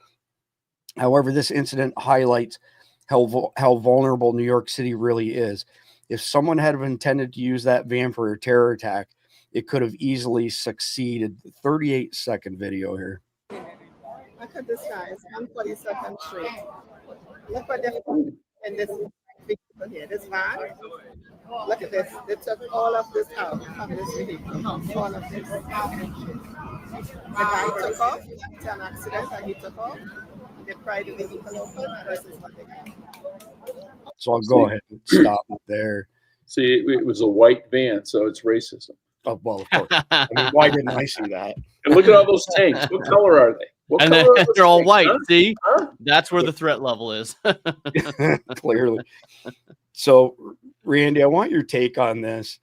However, this incident highlights how vulnerable New York City really is. If someone had intended to use that van for a terror attack, it could have easily succeeded. 38-second video here. Look at this, guys. 142nd Street. Look what they've in this big vehicle here. This van. Look at this. They took all of this out from this vehicle. All of this. The guy took off. It's an accident and he took off. They pried the vehicle open, and this is what they got. So I'll go ahead and stop it there. See, it was a white van, so it's racism. Oh, well, of course. I mean, why didn't I see that? And look at all those tanks. What color are they? What And color are those they're all tanks, white. huh? See, Huh? that's where the threat level is. Clearly. So, Randy, I want your take on this.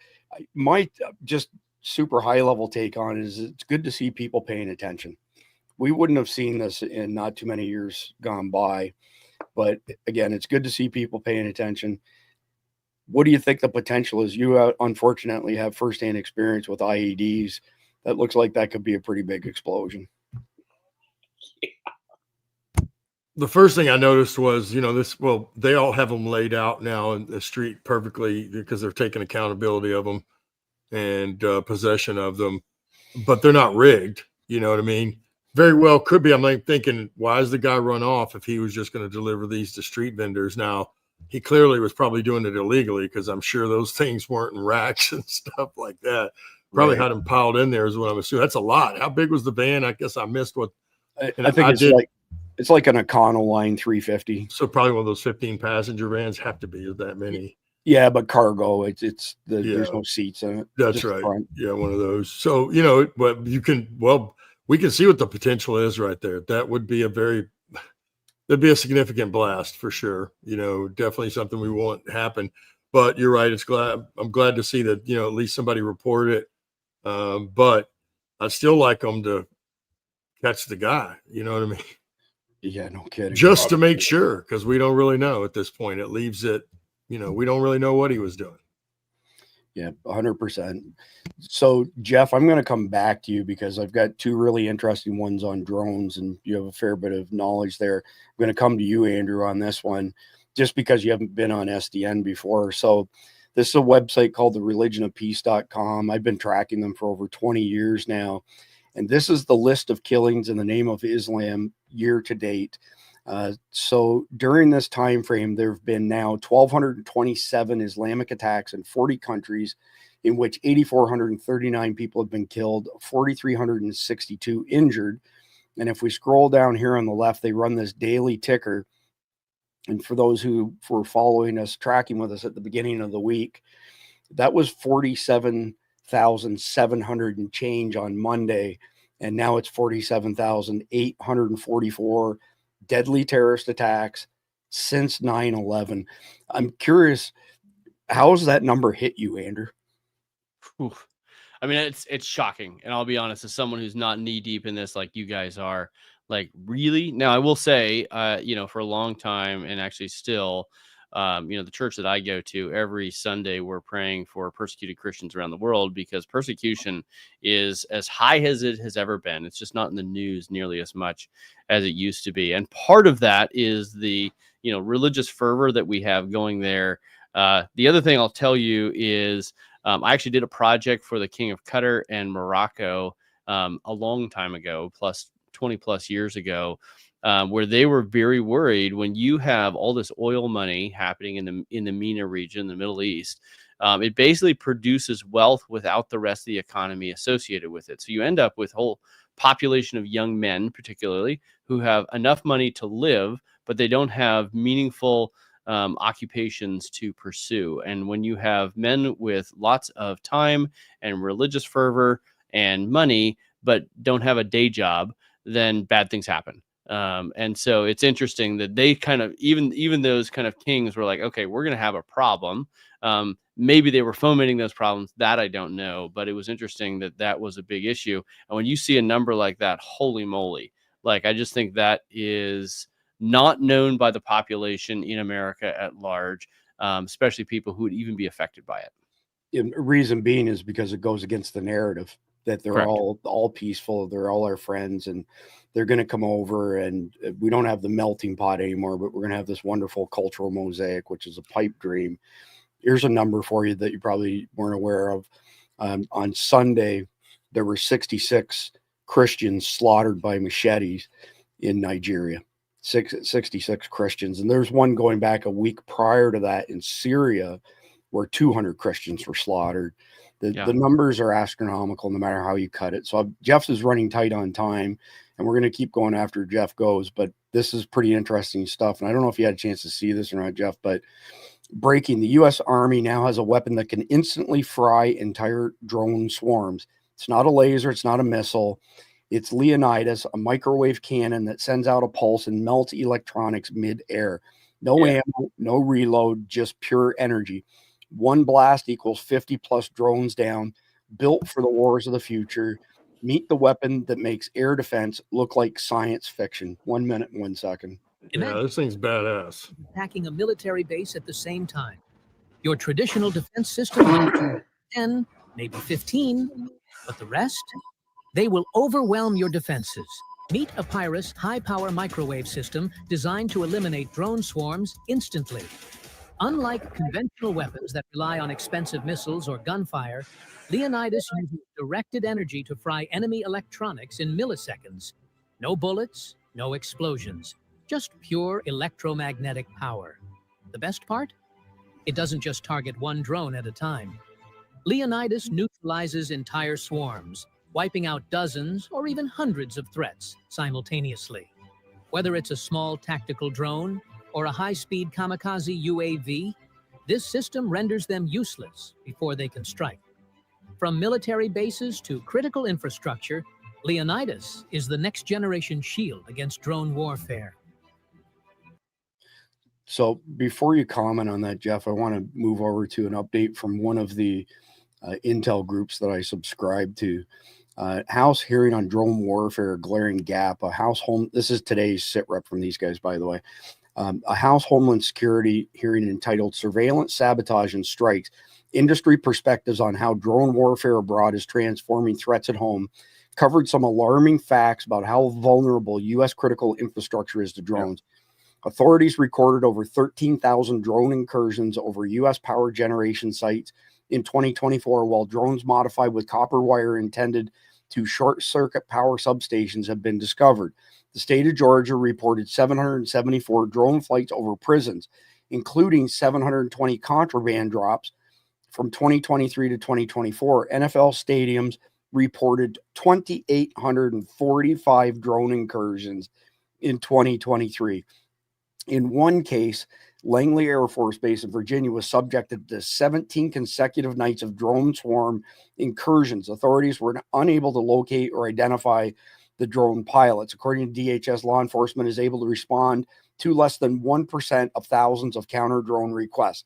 My just super high level take on it is it's good to see people paying attention. We wouldn't have seen this in not too many years gone by. But again, it's good to see people paying attention. What do you think the potential is? You unfortunately have firsthand experience with IEDs. That looks like that could be a pretty big explosion. The first thing I noticed was, they all have them laid out now in the street perfectly because they're taking accountability of them and possession of them, but they're not rigged. You know what I mean? Very well could be. I'm like thinking, why does the guy run off if he was just going to deliver these to street vendors? Now, he clearly was probably doing it illegally, because I'm sure those things weren't in racks and stuff like that. Probably had them piled in there is what I'm assuming. That's a lot. How big was the van? I guess I missed what. I think it's like an Econoline 350. So probably one of those 15 passenger vans have to be that many. Yeah, but cargo, there's no seats in it. That's right. Yeah, one of those. So, but we can see what the potential is right there. That would be that'd be a significant blast for sure. Definitely something we want to happen. But you're right. I'm glad to see that, at least somebody reported it. But I'd still like them to catch the guy. You know what I mean? Yeah, no kidding. Just to make sure, because we don't really know at this point. It leaves it, we don't really know what he was doing. Yeah, 100%. So, Jeff, I'm going to come back to you because I've got two really interesting ones on drones, and you have a fair bit of knowledge there. I'm going to come to you, Andrew, on this one, just because you haven't been on SDN before. So, this is a website called thereligionofpeace.com. I've been tracking them for over 20 years now. And this is the list of killings in the name of Islam year to date. So during this time frame, there have been now 1,227 Islamic attacks in 40 countries, in which 8,439 people have been killed, 4,362 injured. And if we scroll down here on the left, they run this daily ticker. And for those who were following us, tracking with us at the beginning of the week, that was 47,700 and change on Monday. and now it's 47,844 deadly terrorist attacks since 9/11. I'm curious, how has that number hit you, Andrew? Oof. I mean, it's shocking, and I'll be honest, as someone who's not knee deep in this like you guys are, like really. Now, I will say, for a long time, and actually still, the church that I go to every Sunday, we're praying for persecuted Christians around the world because persecution is as high as it has ever been. It's just not in the news nearly as much as it used to be, and part of that is the religious fervor that we have going there. The other thing I'll tell you is. I actually did a project for the King of Qatar and Morocco a long time ago, 20 plus years ago, where they were very worried when you have all this oil money happening in the MENA region, the Middle East. It basically produces wealth without the rest of the economy associated with it. So you end up with a whole population of young men, particularly, who have enough money to live, but they don't have meaningful occupations to pursue. And when you have men with lots of time and religious fervor and money, but don't have a day job, then bad things happen. And so it's interesting that they kind of, even those kind of kings were like, okay, we're going to have a problem. Maybe they were fomenting those problems, that I don't know, but it was interesting that was a big issue. And when you see a number like that, holy moly, like, I just think that is not known by the population in America at large, especially people who would even be affected by it. And reason being is because it goes against the narrative that they're Correct. all peaceful, they're all our friends, and they're going to come over, and we don't have the melting pot anymore, but we're going to have this wonderful cultural mosaic, which is a pipe dream. Here's a number for you that you probably weren't aware of. On Sunday, there were 66 Christians slaughtered by machetes in Nigeria. 66 Christians. And there's one going back a week prior to that in Syria where 200 Christians were slaughtered. The numbers are astronomical no matter how you cut it. So Jeff is running tight on time, and we're going to keep going after Jeff goes. But this is pretty interesting stuff. And I don't know if you had a chance to see this or not, Jeff, but breaking, the U.S. Army now has a weapon that can instantly fry entire drone swarms. It's not a laser. It's not a missile. It's Leonidas, a microwave cannon that sends out a pulse and melts electronics mid-air. No ammo, no reload, just pure energy. One blast equals 50 plus drones down, built for the wars of the future. Meet the weapon that makes air defense look like science fiction. 1 minute and 1 second. Yeah, this thing's badass. Attacking a military base at the same time. Your traditional defense system, 10, maybe 15, but the rest? They will overwhelm your defenses. Meet a Pyrus high-power microwave system designed to eliminate drone swarms instantly. Unlike conventional weapons that rely on expensive missiles or gunfire, Leonidas uses directed energy to fry enemy electronics in milliseconds. No bullets, no explosions, just pure electromagnetic power. The best part? It doesn't just target one drone at a time. Leonidas neutralizes entire swarms, wiping out dozens or even hundreds of threats simultaneously. Whether it's a small tactical drone or a high-speed kamikaze UAV, this system renders them useless before they can strike. From military bases to critical infrastructure, Leonidas is the next-generation shield against drone warfare. So before you comment on that, Jeff, I want to move over to an update from one of the intel groups that I subscribe to. House hearing on drone warfare, glaring gap. This is today's sit rep from these guys, by the way. A House Homeland Security hearing entitled Surveillance, Sabotage, and Strikes, Industry Perspectives on How Drone Warfare Abroad is Transforming Threats at Home, covered some alarming facts about how vulnerable U.S. critical infrastructure is to drones. Authorities recorded over 13,000 drone incursions over U.S. power generation sites in 2024, while drones modified with copper wire intended to short-circuit power substations have been discovered. The state of Georgia reported 774 drone flights over prisons, including 720 contraband drops from 2023 to 2024. NFL stadiums reported 2,845 drone incursions in 2023. In one case, Langley Air Force Base in Virginia was subjected to 17 consecutive nights of drone swarm incursions. Authorities were unable to locate or identify the drone pilots. According to DHS, law enforcement is able to respond to less than 1% of thousands of counter drone requests.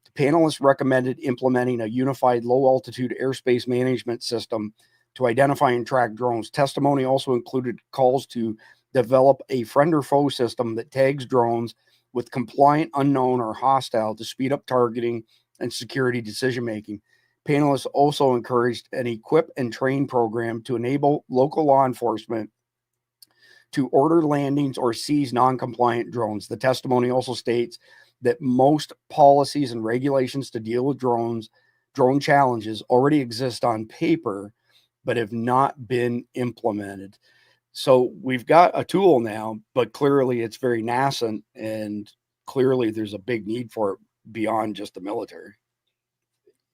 The panelists recommended implementing a unified low-altitude airspace management system to identify and track drones. Testimony also included calls to develop a friend or foe system that tags drones with compliant, unknown, or hostile to speed up targeting and security decision-making. Panelists also encouraged an equip and train program to enable local law enforcement to order landings or seize non-compliant drones. The testimony also states that most policies and regulations to deal with drone challenges already exist on paper, but have not been implemented. So we've got a tool now, but clearly it's very nascent, and clearly there's a big need for it beyond just the military.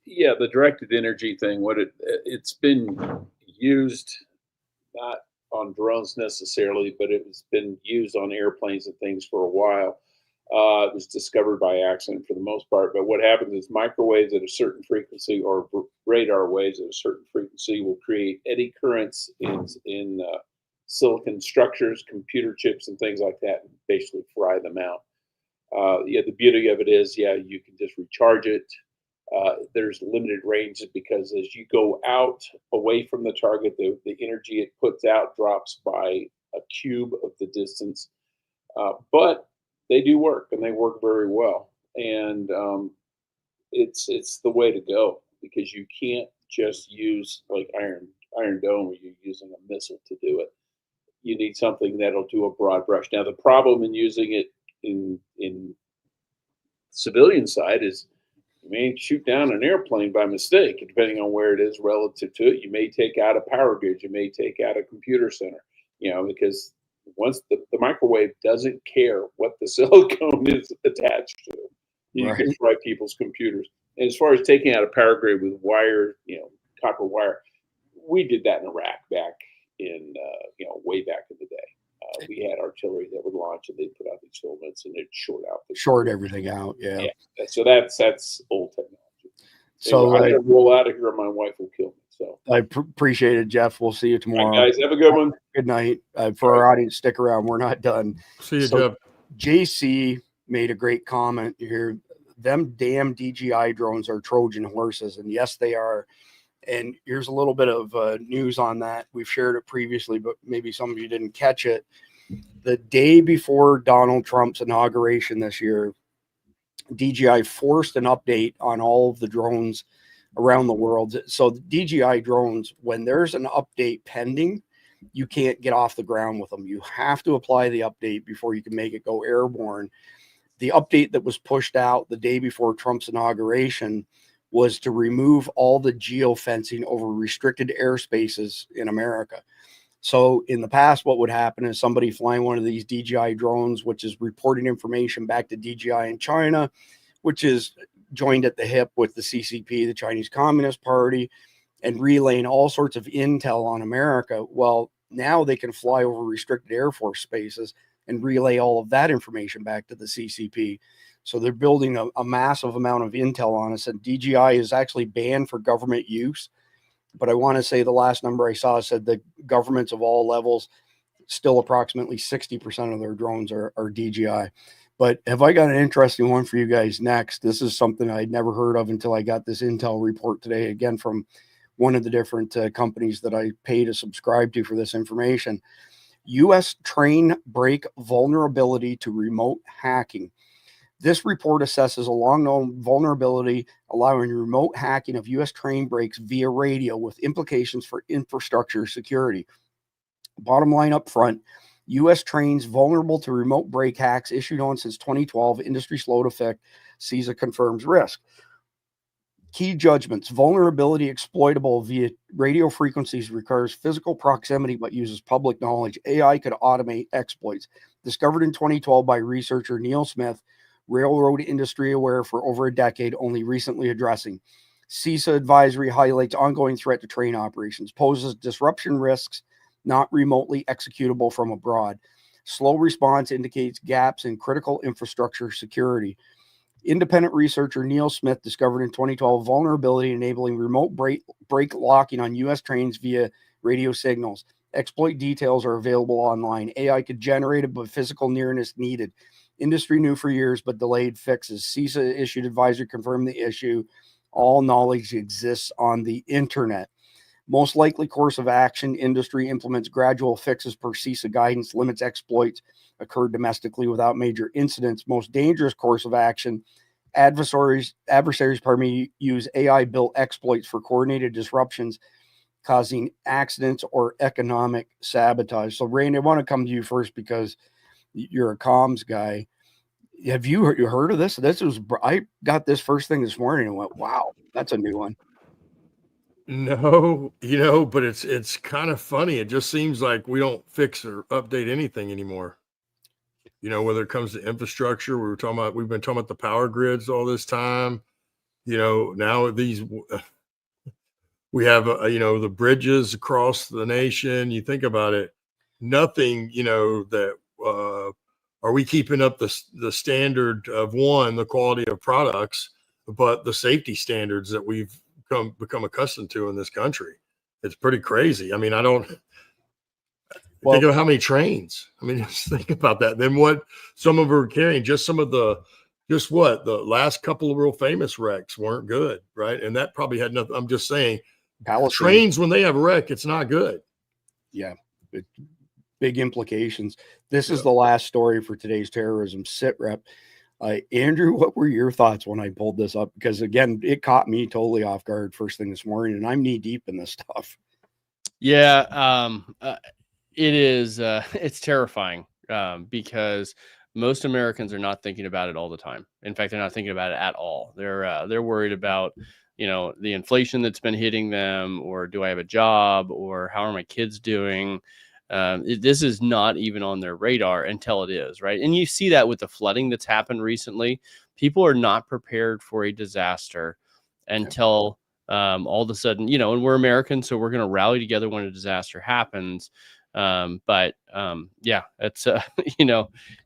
Yeah, the directed energy thing, it's been used not on drones necessarily, but it's been used on airplanes and things for a while. It was discovered by accident for the most part. But what happens is microwaves at a certain frequency or radar waves at a certain frequency will create eddy currents in silicon structures, computer chips, and things like that, and basically fry them out. The beauty of it is, you can just recharge it. There's limited range because as you go out away from the target, the energy it puts out drops by a cube of the distance. But they do work, and they work very well. And it's the way to go, because you can't just use like Iron Dome where you're using a missile to do it. You need something that'll do a broad brush. Now, the problem in using it in civilian side is you may shoot down an airplane by mistake, and depending on where it is relative to it, you may take out a power grid, you may take out a computer center, because once the microwave doesn't care what the silicone is attached to, you can fry people's computers. And as far as taking out a power grid with wire, copper wire, we did that in Iraq back in, way back in the day. We had artillery that would launch, and they'd put out these filaments, and it'd short everything out. Yeah. So that's old technology. So I'm gonna roll out of here, or my wife will kill me. So I appreciate it, Jeff. We'll see you tomorrow. All right, guys, have a good one. Good night. For our audience, stick around. We're not done. See you, Jeff. JC made a great comment here. Them damn DJI drones are Trojan horses, and yes, they are. And here's a little bit of news on that. We've shared it previously, but maybe some of you didn't catch it. The day before Donald Trump's inauguration this year, DJI forced an update on all of the drones around the world. So the DJI drones, when there's an update pending, you can't get off the ground with them. You have to apply the update before you can make it go airborne. The update that was pushed out the day before Trump's inauguration was to remove all the geofencing over restricted airspaces in America. So in the past, what would happen is somebody flying one of these DJI drones, which is reporting information back to DJI in China, which is joined at the hip with the CCP, the Chinese Communist Party, and relaying all sorts of intel on America. Well, now they can fly over restricted Air Force spaces and relay all of that information back to the CCP. So they're building a massive amount of intel on us, and DJI is actually banned for government use. But I want to say the last number I saw said that governments of all levels, still approximately 60% of their drones are DJI. But have I got an interesting one for you guys next? This is something I'd never heard of until I got this intel report today, again, from one of the different companies that I pay to subscribe to for this information. U.S. train break vulnerability to remote hacking. This report assesses a long-known vulnerability allowing remote hacking of U.S. train brakes via radio with implications for infrastructure security. Bottom line up front, U.S. trains vulnerable to remote brake hacks issued on since 2012. Industry slow to fix. CISA confirms risk. Key judgments. Vulnerability exploitable via radio frequencies requires physical proximity but uses public knowledge. AI could automate exploits. Discovered in 2012 by researcher Neil Smith. Railroad industry aware for over a decade, only recently addressing. CISA advisory highlights ongoing threat to train operations, poses disruption risks not remotely executable from abroad. Slow response indicates gaps in critical infrastructure security. Independent researcher Neil Smith discovered in 2012 vulnerability enabling remote brake locking on U.S. trains via radio signals. Exploit details are available online. AI could generate it, but physical nearness needed. Industry knew for years, but delayed fixes. CISA issued advisory confirmed the issue. All knowledge exists on the internet. Most likely course of action, industry implements gradual fixes per CISA guidance, limits exploits occurred domestically without major incidents. Most dangerous course of action, adversaries use AI-built exploits for coordinated disruptions, causing accidents or economic sabotage. So, Randy, I want to come to you first because you're a comms guy. Have you heard of this? I got this first thing this morning and went, wow, that's a new one. No, but it's kind of funny. It just seems like we don't fix or update anything anymore. Whether it comes to infrastructure, we've been talking about the power grids all this time. Now we have, the bridges across the nation. You think about it, nothing, that, are we keeping up the standard of the quality of products, but the safety standards that we've become accustomed to in this country? It's pretty crazy. I mean, think of how many trains. I mean, just think about that. Then what some of them are carrying, the last couple of real famous wrecks weren't good, right? And that probably had nothing. I'm just saying, trains, when they have a wreck, it's not good. Yeah. Big implications. This is the last story for today's terrorism sit rep. Andrew, what were your thoughts when I pulled this up? Because again, it caught me totally off guard first thing this morning, and I'm knee deep in this stuff. Yeah, it is. It's terrifying because most Americans are not thinking about it all the time. In fact, they're not thinking about it at all. They're worried about the inflation that's been hitting them, or do I have a job, or how are my kids doing? This is not even on their radar until it is, right? And you see that with the flooding that's happened recently. People are not prepared for a disaster until all of a sudden, and we're Americans, so we're going to rally together when a disaster happens. Yeah, it's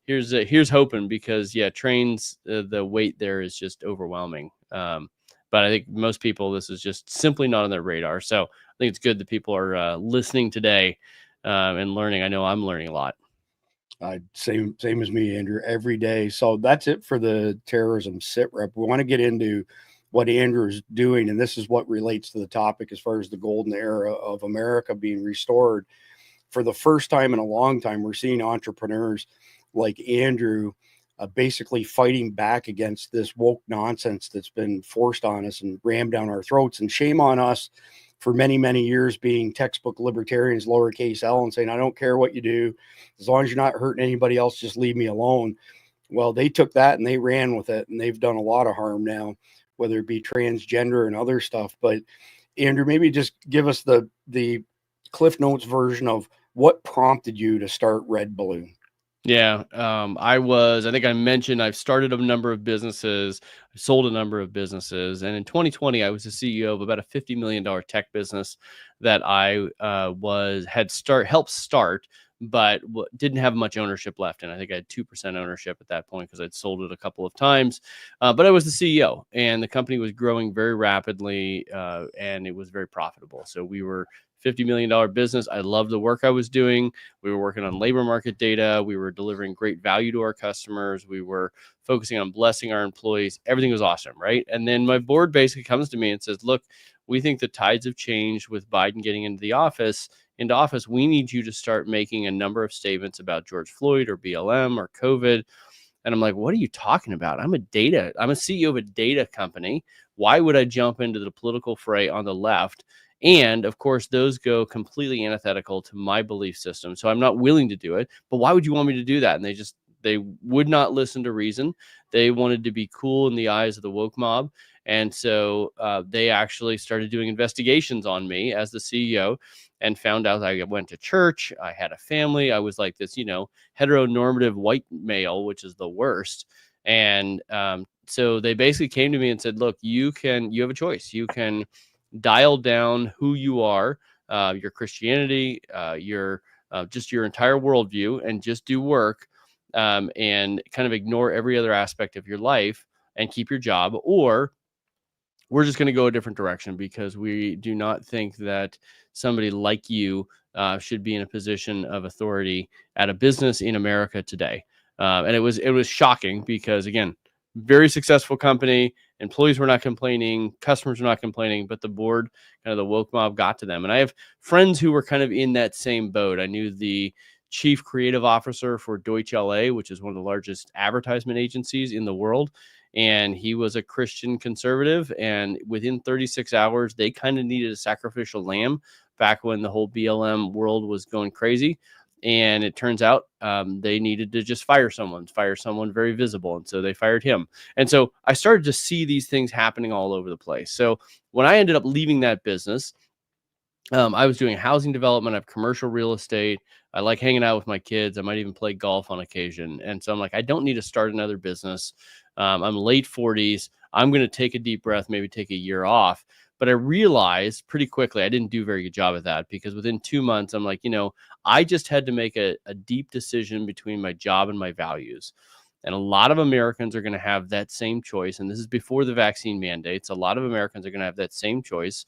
here's hoping, because trains, the weight there is just overwhelming. But I think most people, this is just simply not on their radar. So I think it's good that people are listening today and learning. I know I'm learning a lot. Same as me, Andrew, every day. So that's it for the terrorism sit rep. We want to get into what Andrew's doing, and this is what relates to the topic as far as the golden era of America being restored. For the first time in a long time, we're seeing entrepreneurs like Andrew basically fighting back against this woke nonsense that's been forced on us and rammed down our throats. And shame on us for many, many years being textbook libertarians, lowercase L, and saying, I don't care what you do, as long as you're not hurting anybody else, just leave me alone. Well, they took that and they ran with it, and they've done a lot of harm now, whether it be transgender and other stuff. But Andrew, maybe just give us the Cliff Notes version of what prompted you to start Red Balloon. Yeah, I think I mentioned I've started a number of businesses, I sold a number of businesses, and in 2020 I was the CEO of about a $50 million tech business that I helped start, but didn't have much ownership left. And I think I had 2% ownership at that point because I'd sold it a couple of times. But I was the CEO, and the company was growing very rapidly, and it was very profitable. So we were $50 million business. I loved the work I was doing. We were working on labor market data. We were delivering great value to our customers. We were focusing on blessing our employees. Everything was awesome, right? And then my board basically comes to me and says, look, we think the tides have changed with Biden getting into office. We need you to start making a number of statements about George Floyd or BLM or COVID. And I'm like, what are you talking about? I'm a CEO of a data company. Why would I jump into the political fray on the left? And of course, those go completely antithetical to my belief system. So I'm not willing to do it. But why would you want me to do that? And they would not listen to reason. They wanted to be cool in the eyes of the woke mob. And so they actually started doing investigations on me as the CEO, and found out I went to church. I had a family. I was like this, heteronormative white male, which is the worst. And so they basically came to me and said, look, you have a choice. You can dial down who you are, your Christianity, your just your entire worldview and just do work, and kind of ignore every other aspect of your life and keep your job, or we're just going to go a different direction because we do not think that somebody like you should be in a position of authority at a business in America today. And it was shocking because, again, very successful company, employees were not complaining, customers were not complaining, but the board, kind of the woke mob, got to them. And I have friends who were kind of in that same boat. I knew the chief creative officer for Deutsche LA, which is one of the largest advertisement agencies in the world. And he was a Christian conservative. And within 36 hours, they kind of needed a sacrificial lamb back when the whole BLM world was going crazy. And it turns out they needed to just fire someone very visible. And so they fired him. And so I started to see these things happening all over the place. So when I ended up leaving that business, I was doing housing development. I have commercial real estate. I like hanging out with my kids. I might even play golf on occasion. And so I'm like, I don't need to start another business. I'm late 40s. I'm going to take a deep breath, maybe take a year off. But I realized pretty quickly I didn't do a very good job at that, because within 2 months, I'm like, I just had to make a deep decision between my job and my values. And a lot of Americans are going to have that same choice. And this is before the vaccine mandates. A lot of Americans are going to have that same choice.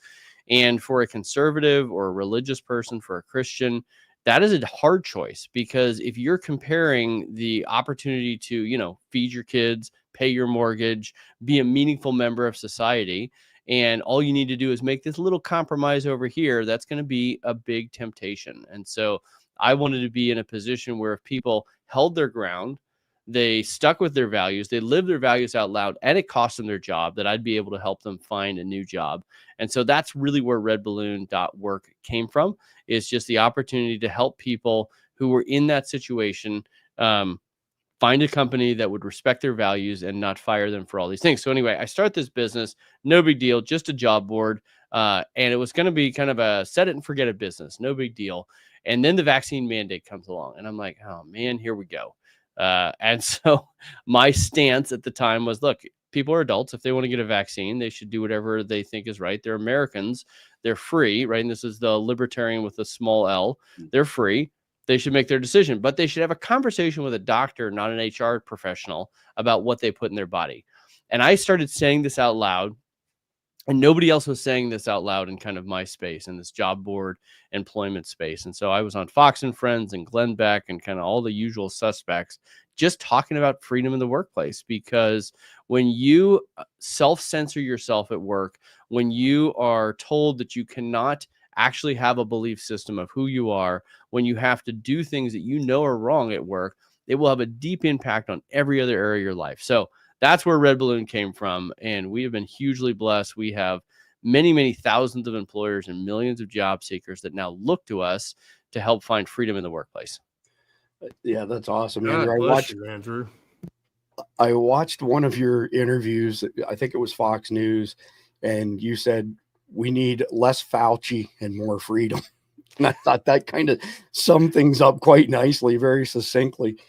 And for a conservative or a religious person, for a Christian, that is a hard choice, because if you're comparing the opportunity to, feed your kids, pay your mortgage, be a meaningful member of society, and all you need to do is make this little compromise over here, that's going to be a big temptation. And so I wanted to be in a position where if people held their ground, they stuck with their values, they lived their values out loud, and it cost them their job, that I'd be able to help them find a new job. And so that's really where redballoon.work came from, is just the opportunity to help people who were in that situation find a company that would respect their values and not fire them for all these things. So anyway, I start this business, no big deal, just a job board. And it was going to be kind of a set it and forget it business, no big deal. And then the vaccine mandate comes along, and I'm like, oh man, here we go. And so my stance at the time was, look, people are adults. If they want to get a vaccine, they should do whatever they think is right. They're Americans. They're free, right? And this is the libertarian with a small L. They're free. They should make their decision, but they should have a conversation with a doctor, not an HR professional, about what they put in their body. And I started saying this out loud, and nobody else was saying this out loud in kind of my space, in this job board employment space. And so I was on Fox and Friends and Glenn Beck and kind of all the usual suspects, just talking about freedom in the workplace. Because when you self-censor yourself at work, when you are told that you cannot actually have a belief system of who you are, when you have to do things that are wrong at work, it will have a deep impact on every other area of your life. So that's where Red Balloon came from. And we have been hugely blessed. We have many, many thousands of employers and millions of job seekers that now look to us to help find freedom in the workplace. Yeah, that's awesome. God Andrew, bless you, Andrew. I watched one of your interviews. I think it was Fox News, and you said, we need less Fauci and more freedom. And I thought that kind of summed things up quite nicely, very succinctly.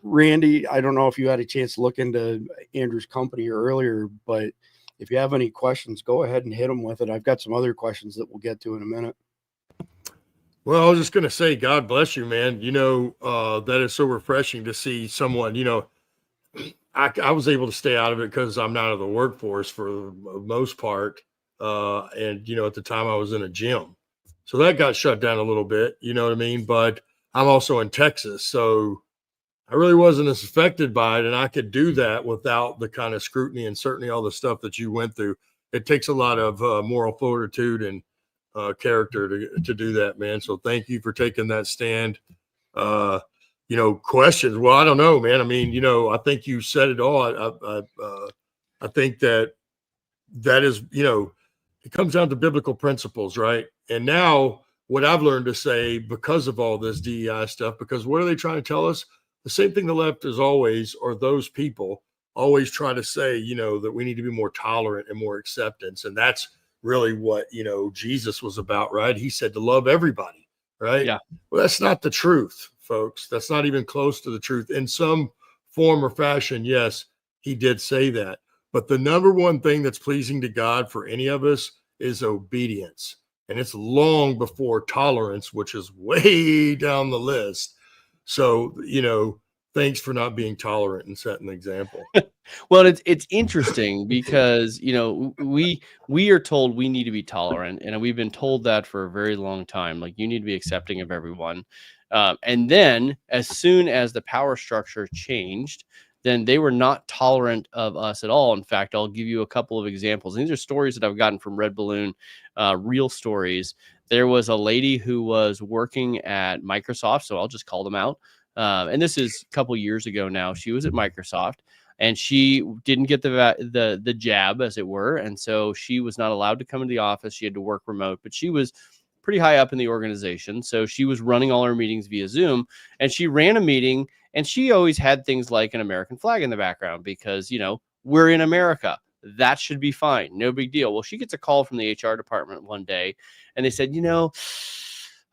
Randy, I don't know if you had a chance to look into Andrew's company earlier, but if you have any questions, go ahead and hit him with it. I've got some other questions that we'll get to in a minute. Well, I was just going to say, God bless you, man. That is so refreshing to see someone, I was able to stay out of it because I'm not in the workforce for the most part. And at the time I was in a gym, so that got shut down a little bit, you know what I mean? But I'm also in Texas, so I really wasn't as affected by it. And I could do that without the kind of scrutiny and certainly all the stuff that you went through. It takes a lot of moral fortitude and character to do that, man. So thank you for taking that stand. Questions. Well, I don't know, man. I mean, I think you said it all. I think that is, it comes down to biblical principles, right? And now what I've learned to say, because of all this DEI stuff, because what are they trying to tell us? The same thing the left is always, or those people always try to say, that we need to be more tolerant and more acceptance. And that's really what, Jesus was about, right? He said to love everybody, right? Yeah. Well, that's not the truth, folks. That's not even close to the truth. In some form or fashion, yes, he did say that. But the number one thing that's pleasing to God for any of us is obedience. and it's long before tolerance, which is way down the list. So, thanks for not being tolerant and setting the example. Well, it's interesting because we are told we need to be tolerant, and we've been told that for a very long time. Like, you need to be accepting of everyone, and then as soon as the power structure changed, then they were not tolerant of us at all. In fact, I'll give you a couple of examples. These are stories that I've gotten from Red Balloon, real stories. There was a lady who was working at Microsoft, so I'll just call them out. And this is a couple years ago now. She was at Microsoft, and she didn't get the jab, as it were, and so she was not allowed to come into the office. She had to work remote, but she was pretty high up in the organization, so she was running all her meetings via Zoom. And she ran a meeting, and she always had things like an American flag in the background because we're in America. That should be fine, no big deal. Well, she gets a call from the HR department one day, and they said,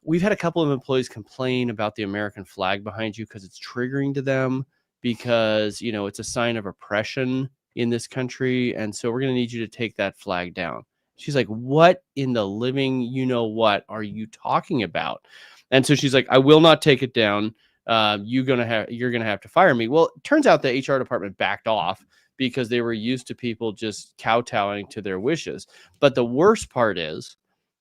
we've had a couple of employees complain about the American flag behind you because it's triggering to them, because, it's a sign of oppression in this country. And so we're going to need you to take that flag down. She's like, what in the living, what are you talking about? And so she's like, I will not take it down. You're going to have to fire me. Well, it turns out the HR department backed off because they were used to people just kowtowing to their wishes. But the worst part is,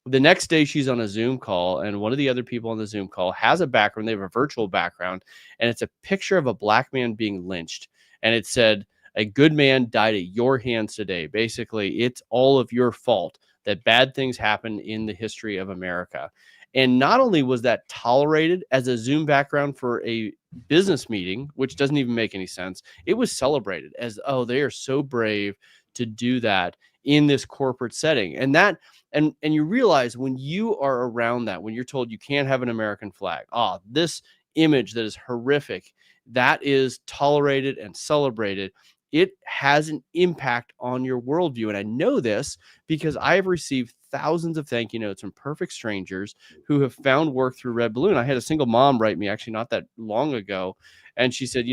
the next day she's on a Zoom call, and one of the other people on the Zoom call has a background. They have a virtual background, and it's a picture of a black man being lynched. And it said, a good man died at your hands today. Basically, it's all of your fault that bad things happen in the history of America. And not only was that tolerated as a Zoom background for a business meeting, which doesn't even make any sense, it was celebrated as, oh, they are so brave to do that in this corporate setting. And you realize when you are around that, when you're told you can't have an American flag, this image that is horrific, that is tolerated and celebrated, it has an impact on your worldview. And I know this because I have received thousands of thank you notes from perfect strangers who have found work through Red Balloon. I had a single mom write me actually not that long ago, and she said,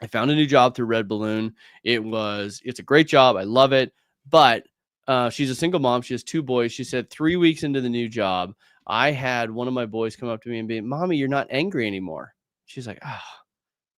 I found a new job through Red Balloon. It's a great job. I love it. But she's a single mom. She has 2 boys. She said 3 weeks into the new job, I had one of my boys come up to me and be, Mommy, you're not angry anymore. She's like,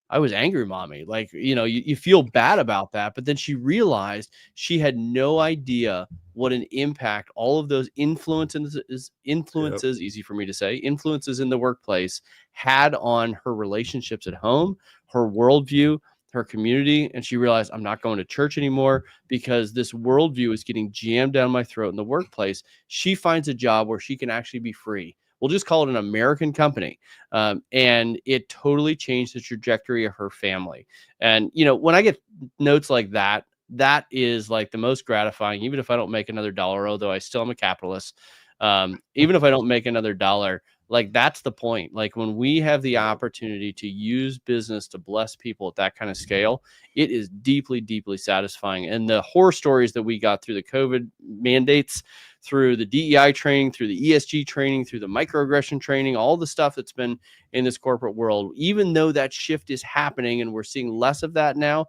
I was angry, Mommy. Like, you feel bad about that. But then she realized she had no idea what an impact all of those influences, Yep. easy for me to say, influences in the workplace had on her relationships at home, her worldview, her community. And she realized, I'm not going to church anymore because this worldview is getting jammed down my throat in the workplace. She finds a job where she can actually be free. We'll just call it an American company. And it totally changed the trajectory of her family. And, when I get notes like that, that is like the most gratifying, even if I don't make another dollar, although I still am a capitalist. Even if I don't make another dollar, like, that's the point. Like, when we have the opportunity to use business to bless people at that kind of scale, it is deeply, deeply satisfying. And the horror stories that we got through the COVID mandates, through the DEI training, through the ESG training, through the microaggression training, all the stuff that's been in this corporate world, even though that shift is happening and we're seeing less of that now,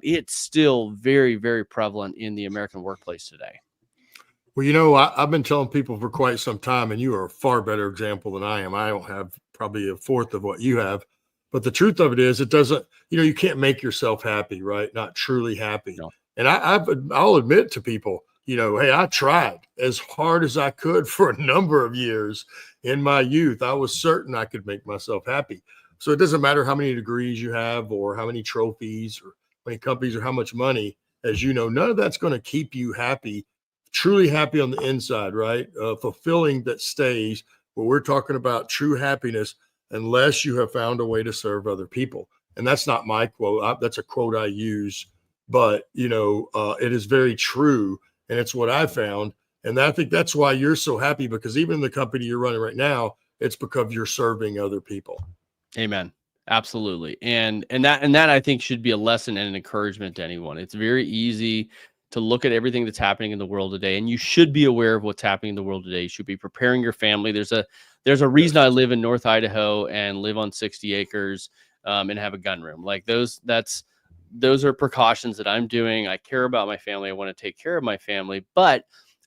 it's still very, very prevalent in the American workplace today. Well, I've been telling people for quite some time, and you are a far better example than I am. I don't have probably a fourth of what you have. But the truth of it is, it doesn't, you can't make yourself happy, right? Not truly happy. No. And I'll admit to people, hey, I tried as hard as I could for a number of years in my youth. I was certain I could make myself happy. So it doesn't matter how many degrees you have or how many trophies or how many companies or how much money, as you know, none of that's going to keep you happy, truly happy on the inside, right? Fulfilling that stays. But we're talking about true happiness unless you have found a way to serve other people. And that's not my quote. That's a quote I use, but it is very true. And it's what I found. And I think that's why you're so happy, because even the company you're running right now, it's because you're serving other people. Amen. Absolutely. And that I think should be a lesson and an encouragement to anyone. It's very easy to look at everything that's happening in the world today, and you should be aware of what's happening in the world today. You should be preparing your family. There's a reason I live in North Idaho and live on 60 acres and have a gun room. Like, those are precautions that I'm doing. I care about my family. I want to take care of my family, but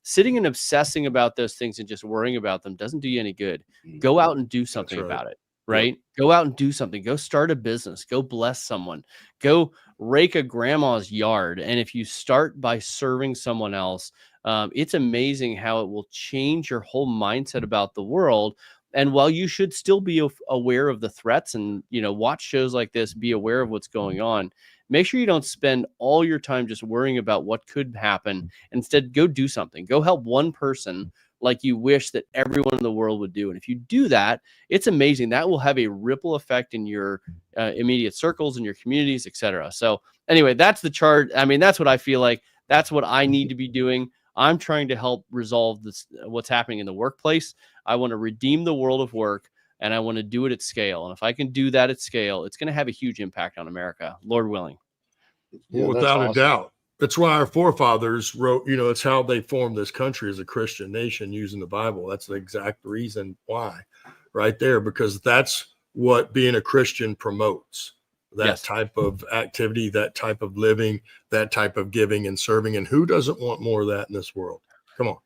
sitting and obsessing about those things and just worrying about them doesn't do you any good. Go out and do something right. about it, right? Go out and do something. Go start a business. Go bless someone. Go rake a grandma's yard. And if you start by serving someone else, it's amazing how it will change your whole mindset about the world. And while you should still be aware of the threats and, watch shows like this, be aware of what's going on, make sure you don't spend all your time just worrying about what could happen. Instead, go do something. Go help one person like you wish that everyone in the world would do. And if you do that, it's amazing. That will have a ripple effect in your immediate circles and your communities, etc. So anyway, that's the chart. I mean, that's what I feel like. That's what I need to be doing. I'm trying to help resolve this, what's happening in the workplace. I want to redeem the world of work, and I want to do it at scale. And if I can do that at scale, it's going to have a huge impact on America, Lord willing. Yeah, Without awesome. a doubt. That's why our forefathers wrote, it's how they formed this country as a Christian nation using the Bible. That's the exact reason why, right there, because that's what being a Christian promotes. That type of activity, that type of living, that type of giving and serving. And who doesn't want more of that in this world? Come on.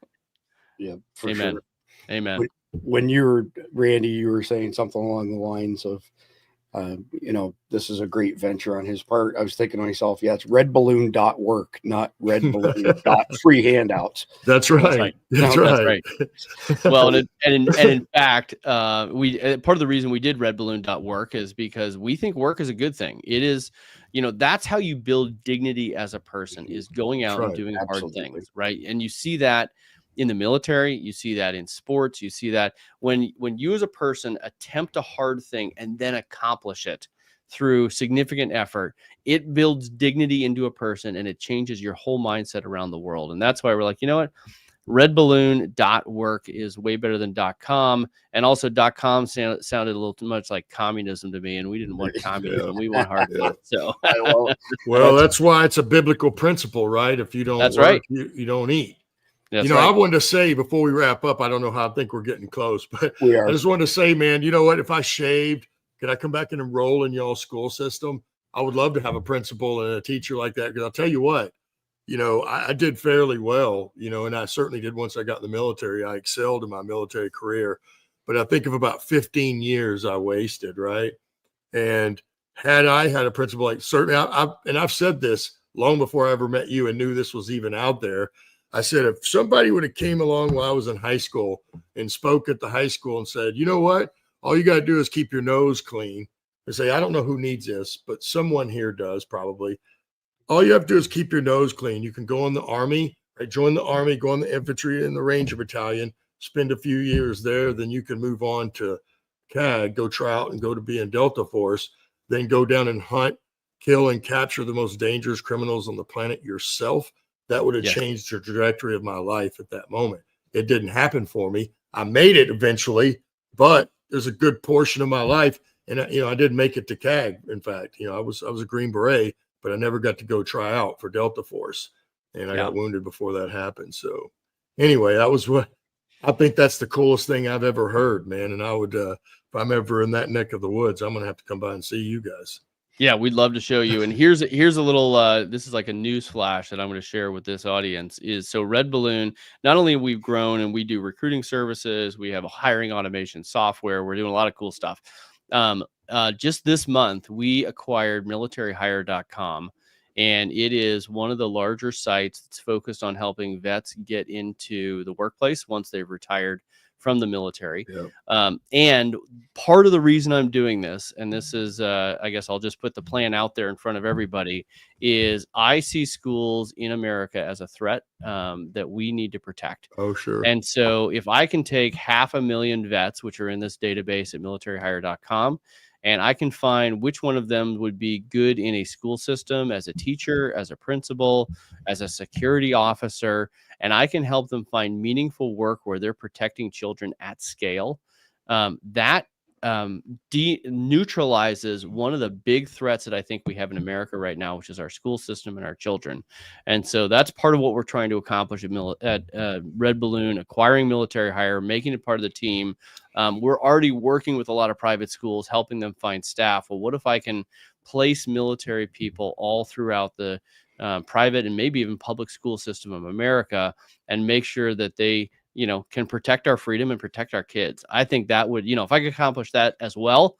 Yeah, for Amen. sure. Amen. When you were, Randy, you were saying something along the lines of, this is a great venture on his part. I was thinking to myself, it's redballoon.work, not redballoon.free handouts. That's right. That's right. Well, and in fact, we part of the reason we did redballoon.work is because we think work is a good thing. It is, that's how you build dignity as a person, is going out and doing hard things, right? And you see that in the military, you see that in sports, you see that when you as a person attempt a hard thing and then accomplish it through significant effort, it builds dignity into a person and it changes your whole mindset around the world. And that's why we're like, you know what? Redballoon.work is way better than .com. And also .com sounded a little too much like communism to me, and we didn't want communism. We want hard work. So well, that's why it's a biblical principle, right? If you don't work, you don't eat. That's I wanted to say before we wrap up, I don't know how, I think we're getting close, but I just wanted to say, man, you know what? If I shaved, could I come back and enroll in y'all's school system? I would love to have a principal and a teacher like that. Because I'll tell you what, I did fairly well, and I certainly did once I got in the military. I excelled in my military career, but I think of about 15 years I wasted, right? And had I had a principal, like certainly, I've said this long before I ever met you and knew this was even out there. I said, if somebody would have came along while I was in high school and spoke at the high school and said, you know what, all you got to do is keep your nose clean. I say, I don't know who needs this, but someone here does probably. All you have to do is keep your nose clean. You can go in the Army, right? Join the Army, go in the infantry in the Ranger Battalion, spend a few years there. Then you can move on to CAG, go try out and go to be in Delta Force, then go down and hunt, kill, and capture the most dangerous criminals on the planet yourself. That would have changed the trajectory of my life at that moment. It didn't happen for me. I made it eventually, but there's a good portion of my life. And, I didn't make it to CAG. In fact, I was a Green Beret, but I never got to go try out for Delta Force. And I got wounded before that happened. So anyway, that was what I think that's the coolest thing I've ever heard, man. And I would, if I'm ever in that neck of the woods, I'm going to have to come by and see you guys. Yeah, we'd love to show you. And here's a little, this is like a news flash that I'm going to share with this audience is, so Red Balloon, not only we've grown and we do recruiting services, we have a hiring automation software. We're doing a lot of cool stuff. Just this month, we acquired militaryhire.com, and it is one of the larger sites that's focused on helping vets get into the workplace once they've retired from the military. And part of the reason I'm doing this, and this is, I guess I'll just put the plan out there in front of everybody, is I see schools in America as a threat that we need to protect. Oh, sure. And so if I can take 500,000 vets, which are in this database at militaryhire.com, and I can find which one of them would be good in a school system as a teacher, as a principal, as a security officer, and I can help them find meaningful work where they're protecting children at scale, that neutralizes one of the big threats that I think we have in America right now, which is our school system and our children. And so that's part of what we're trying to accomplish at Red Balloon, acquiring military hire, making it part of the team. We're already working with a lot of private schools, helping them find staff. Well, what if I can place military people all throughout the private and maybe even public school system of America, and make sure that they, can protect our freedom and protect our kids. I think that would, if I could accomplish that as well,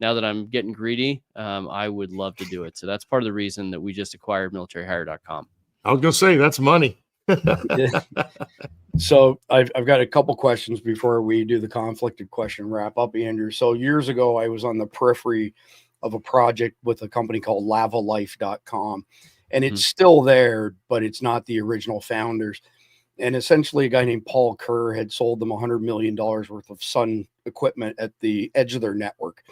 now that I'm getting greedy, I would love to do it. So that's part of the reason that we just acquired militaryhire.com. I was going to say that's money. Yeah. So I've got a couple questions before we do the conflicted question wrap up, Andrew. So years ago, I was on the periphery of a project with a company called lavalife.com, and it's still there, but it's not the original founders. And essentially a guy named Paul Kerr had sold them $100 million worth of sun equipment at the edge of their network.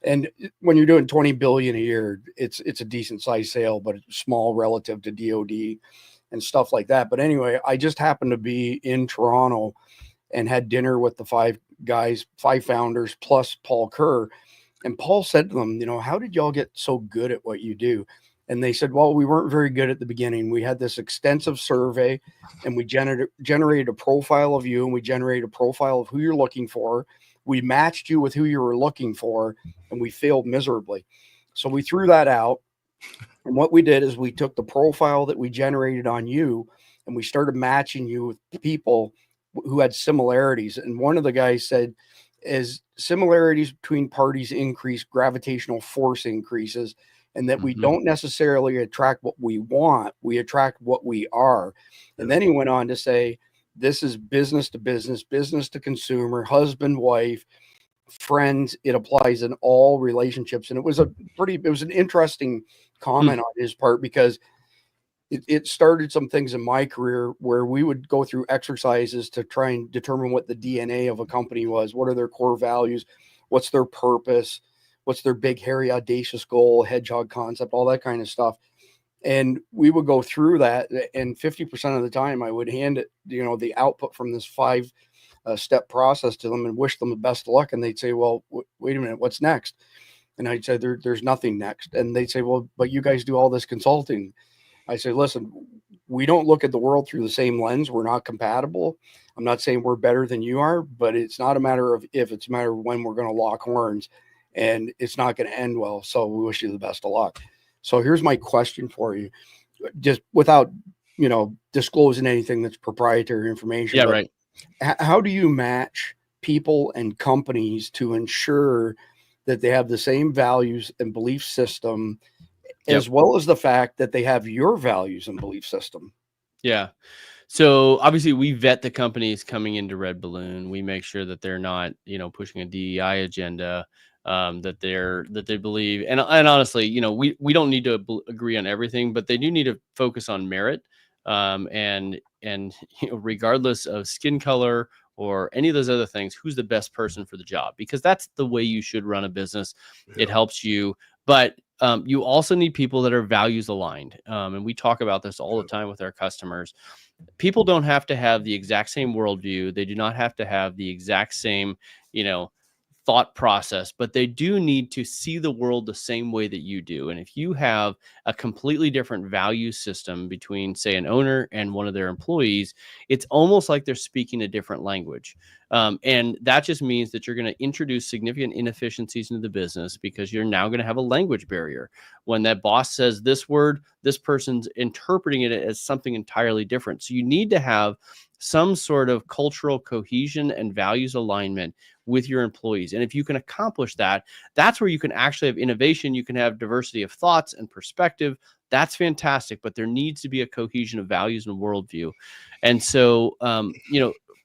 And when you're doing 20 billion a year, it's a decent sized sale, but it's small relative to DOD and stuff like that. But anyway, I just happened to be in Toronto and had dinner with the five founders plus Paul Kerr. And Paul said to them, how did y'all get so good at what you do? And they said, well, we weren't very good at the beginning. We had this extensive survey, and we generated a profile of you, and we generated a profile of who you're looking for. We matched you with who you were looking for, and we failed miserably. So we threw that out. And what we did is we took the profile that we generated on you, and we started matching you with people who had similarities. And one of the guys said, as similarities between parties increase, gravitational force increases, and that we don't necessarily attract what we want, we attract what we are. And then he went on to say, this is business to business, business to consumer, husband, wife, friends. It applies in all relationships. And it was an interesting comment on his part, because it started some things in my career where we would go through exercises to try and determine what the DNA of a company was. What are their core values? What's their purpose? What's their big, hairy, audacious goal, hedgehog concept, all that kind of stuff. And we would go through that. And 50% of the time I would hand it, the output from this 5-step process to them and wish them the best of luck. And they'd say, well, wait a minute, what's next? And I'd say, there's nothing next. And they'd say, well, but you guys do all this consulting. I say, listen, we don't look at the world through the same lens. We're not compatible. I'm not saying we're better than you are, but it's not a matter of if, it's a matter of when we're going to lock horns, and it's not going to end well. So we wish you the best of luck. So here's my question for you, just without, disclosing anything that's proprietary information. Yeah, right. How do you match people and companies to ensure that they have the same values and belief system, as well as the fact that they have your values and belief system? Yeah. So obviously we vet the companies coming into Red Balloon. We make sure that they're not, pushing a DEI agenda, that they believe. And honestly, we don't need to agree on everything, but they do need to focus on merit. And regardless of skin color or any of those other things, who's the best person for the job? Because that's the way you should run a business. Yeah. It helps you, but you also need people that are values aligned. And we talk about this all the time with our customers. People don't have to have the exact same worldview. They do not have to have the exact same, thought process, but they do need to see the world the same way that you do. And if you have a completely different value system between, say, an owner and one of their employees, it's almost like they're speaking a different language. And that just means that you're going to introduce significant inefficiencies into the business, because you're now going to have a language barrier. When that boss says this word, this person's interpreting it as something entirely different. So you need to have some sort of cultural cohesion and values alignment with your employees. And if you can accomplish that, that's where you can actually have innovation. You can have diversity of thoughts and perspective. That's fantastic. But there needs to be a cohesion of values and worldview. And so,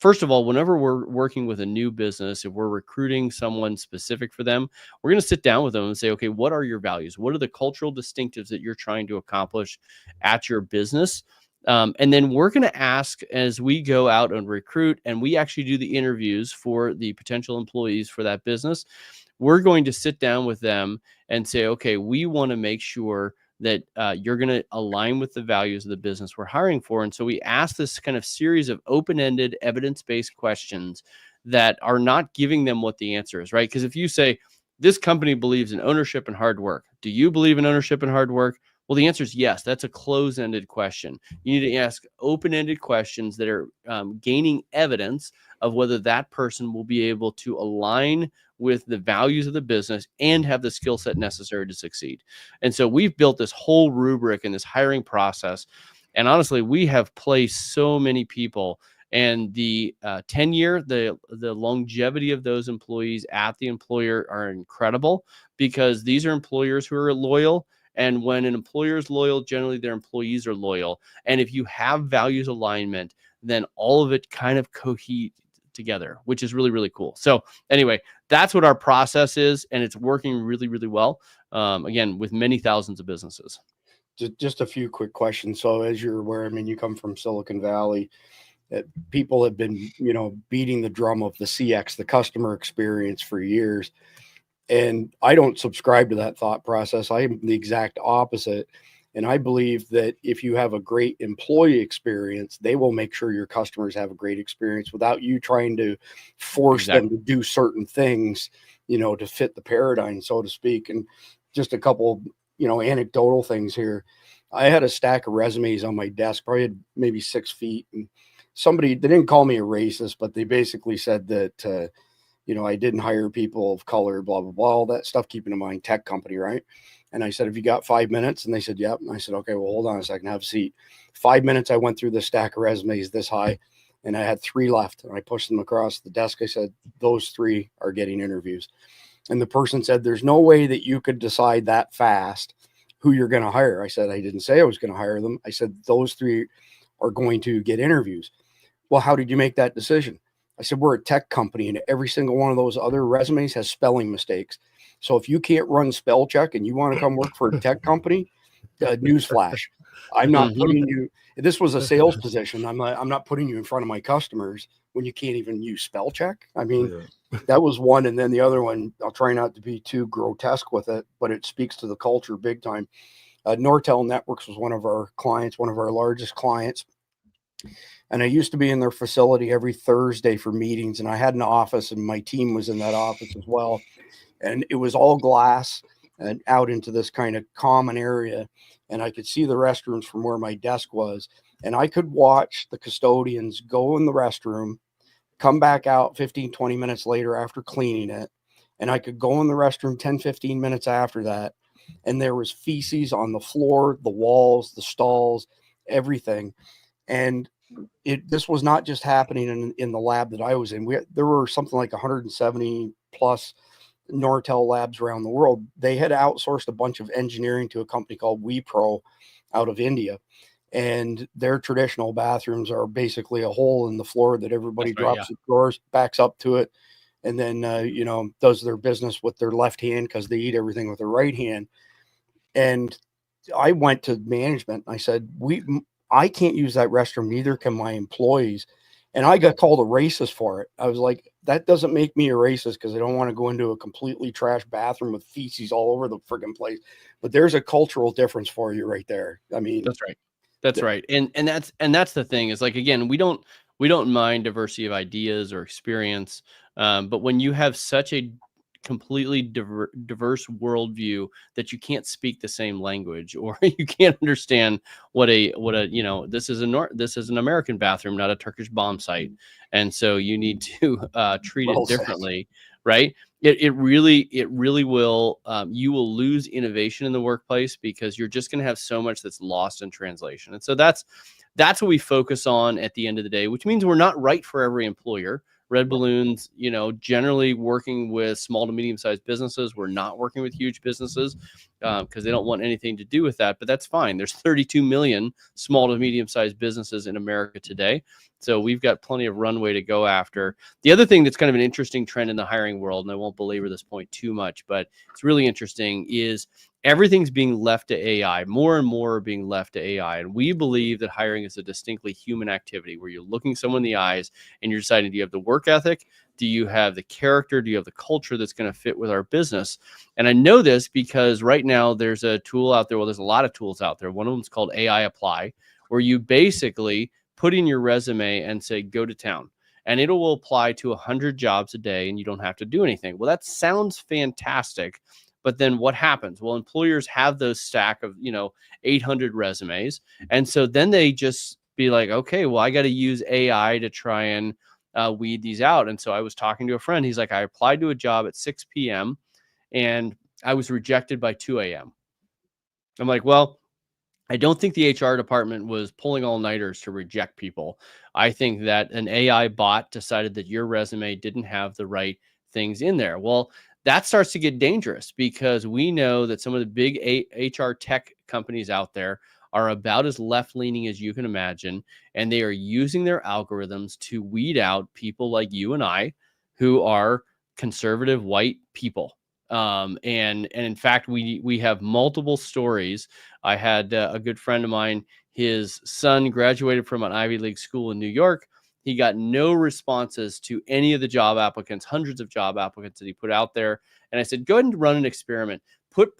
first of all, whenever we're working with a new business, if we're recruiting someone specific for them, we're going to sit down with them and say, okay, what are your values? What are the cultural distinctives that you're trying to accomplish at your business? And then we're going to ask, as we go out and recruit, and we actually do the interviews for the potential employees for that business, we're going to sit down with them and say, okay, we want to make sure that you're going to align with the values of the business we're hiring for. And so we ask this kind of series of open-ended, evidence-based questions that are not giving them what the answer is, right? Because if you say, this company believes in ownership and hard work, do you believe in ownership and hard work? Well, the answer is yes. That's a close-ended question. You need to ask open-ended questions that are gaining evidence of whether that person will be able to align with the values of the business and have the skill set necessary to succeed. And so we've built this whole rubric in this hiring process. And honestly, we have placed so many people, and the tenure, the longevity of those employees at the employer are incredible, because these are employers who are loyal. And when an employer is loyal, generally their employees are loyal. And if you have values alignment, then all of it kind of cohere together, which is really, really cool. So anyway, that's what our process is, and it's working really, really well. Again, with many thousands of businesses. Just a few quick questions. So as you're aware, I mean, you come from Silicon Valley. People have been, beating the drum of the CX, the customer experience, for years. And I don't subscribe to that thought process. I am the exact opposite. And I believe that if you have a great employee experience, they will make sure your customers have a great experience without you trying to force them to do certain things, to fit the paradigm, so to speak. And just a couple, anecdotal things here. I had a stack of resumes on my desk, probably had maybe 6 feet. And they didn't call me a racist, but they basically said that, I didn't hire people of color, blah, blah, blah, all that stuff, keeping in mind tech company, right? And I said, have you got 5 minutes? And they said, yep. And I said, okay, well, hold on a second, have a seat. 5 minutes, I went through the stack of resumes this high, and I had 3 left. And I pushed them across the desk. I said, those 3 are getting interviews. And the person said, there's no way that you could decide that fast who you're going to hire. I said, I didn't say I was going to hire them. I said, those 3 are going to get interviews. Well, how did you make that decision? I said, we're a tech company, and every single one of those other resumes has spelling mistakes. So if you can't run spell check and you want to come work for a tech company, newsflash, I'm not putting you. This was a sales position. I'm not putting you in front of my customers when you can't even use spell check. I mean, that was one. And then the other one, I'll try not to be too grotesque with it, but it speaks to the culture big time. Nortel Networks was one of our clients, one of our largest clients. And I used to be in their facility every Thursday for meetings, and I had an office, and my team was in that office as well. And it was all glass and out into this kind of common area. And I could see the restrooms from where my desk was. And I could watch the custodians go in the restroom, come back out 15, 20 minutes later after cleaning it. And I could go in the restroom 10, 15 minutes after that. And there was feces on the floor, the walls, the stalls, everything. And this was not just happening in the lab that I was in. There were something like 170 plus Nortel labs around the world. They had outsourced a bunch of engineering to a company called WePro out of India. And their traditional bathrooms are basically a hole in the floor that everybody drops the drawers, backs up to it, and then, does their business with their left hand because they eat everything with their right hand. And I went to management. And I said, I can't use that restroom, neither can my employees. And I got called a racist for it. I was like, that doesn't make me a racist because I don't want to go into a completely trash bathroom with feces all over the friggin' place. But there's a cultural difference for you right there. I mean, that's right. That's right. And that's the thing is, like, again, we don't mind diversity of ideas or experience. But when you have such a completely diverse worldview that you can't speak the same language, or you can't understand what a this is an American bathroom, not a Turkish bomb site, and so you need to treat it differently, right? It really will. You will lose innovation in the workplace because you're just going to have so much that's lost in translation, and so that's what we focus on at the end of the day, which means we're not right for every employer. Red Balloon's, generally working with small to medium-sized businesses. We're not working with huge businesses because they don't want anything to do with that, but that's fine. There's 32 million small to medium-sized businesses in America today. So we've got plenty of runway to go after. The other thing that's kind of an interesting trend in the hiring world, and I won't belabor this point too much, but it's really interesting, is everything's being left to AI. More and more are being left to AI. And we believe that hiring is a distinctly human activity where you're looking someone in the eyes and you're deciding, do you have the work ethic? Do you have the character? Do you have the culture that's going to fit with our business? And I know this because right now there's a tool out there. Well, there's a lot of tools out there. One of them is called AI Apply, where you basically put in your resume and say, go to town. And it will apply to 100 jobs a day and you don't have to do anything. Well, that sounds fantastic. But then what happens? Well, employers have those stack of, 800 resumes. And so then they just be like, okay, well, I got to use AI to try and weed these out. And so I was talking to a friend. He's like, I applied to a job at 6 p.m. and I was rejected by 2 a.m. I'm like, well, I don't think the HR department was pulling all-nighters to reject people. I think that an AI bot decided that your resume didn't have the right things in there. Well, that starts to get dangerous because we know that some of the big HR tech companies out there are about as left-leaning as you can imagine, and they are using their algorithms to weed out people like you and I who are conservative white people. And in fact, we have multiple stories. I had a good friend of mine, his son graduated from an Ivy League school in New York. He got no responses to any of the job applicants, hundreds of job applicants that he put out there. And I said, go ahead and run an experiment. Put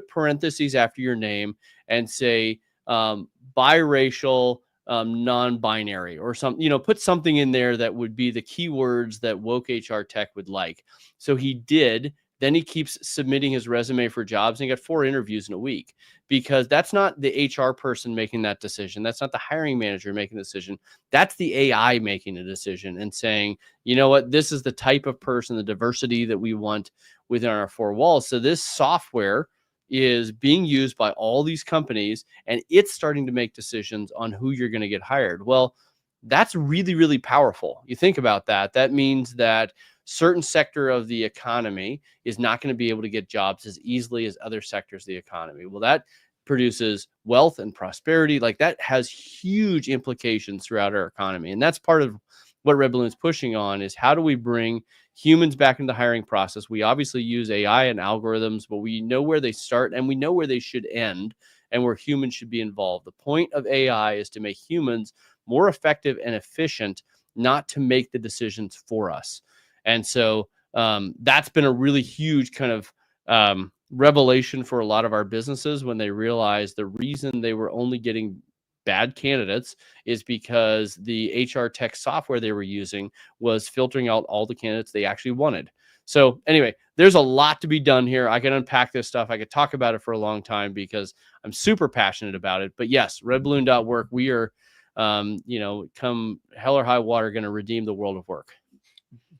parentheses after your name and say biracial, non-binary or something, put something in there that would be the keywords that woke HR tech would like. So he did. Then he keeps submitting his resume for jobs and he got 4 interviews in a week because that's not the HR person making that decision. That's not the hiring manager making the decision. That's the AI making a decision and saying, you know what, this is the type of person, the diversity that we want within our 4 walls. So this software is being used by all these companies and it's starting to make decisions on who you're going to get hired. Well, that's really, really powerful. You think about that. That means that certain sector of the economy is not going to be able to get jobs as easily as other sectors of the economy. Well, that produces wealth and prosperity. Like that has huge implications throughout our economy. And that's part of what Red Balloon's pushing on is how do we bring humans back into the hiring process? We obviously use AI and algorithms, but we know where they start and we know where they should end and where humans should be involved. The point of AI is to make humans more effective and efficient, not to make the decisions for us. And so that's been a really huge kind of revelation for a lot of our businesses when they realized the reason they were only getting bad candidates is because the HR tech software they were using was filtering out all the candidates they actually wanted. So anyway, there's a lot to be done here. I can unpack this stuff. I could talk about it for a long time because I'm super passionate about it. But yes, redballoon.work, we are, come hell or high water, going to redeem the world of work.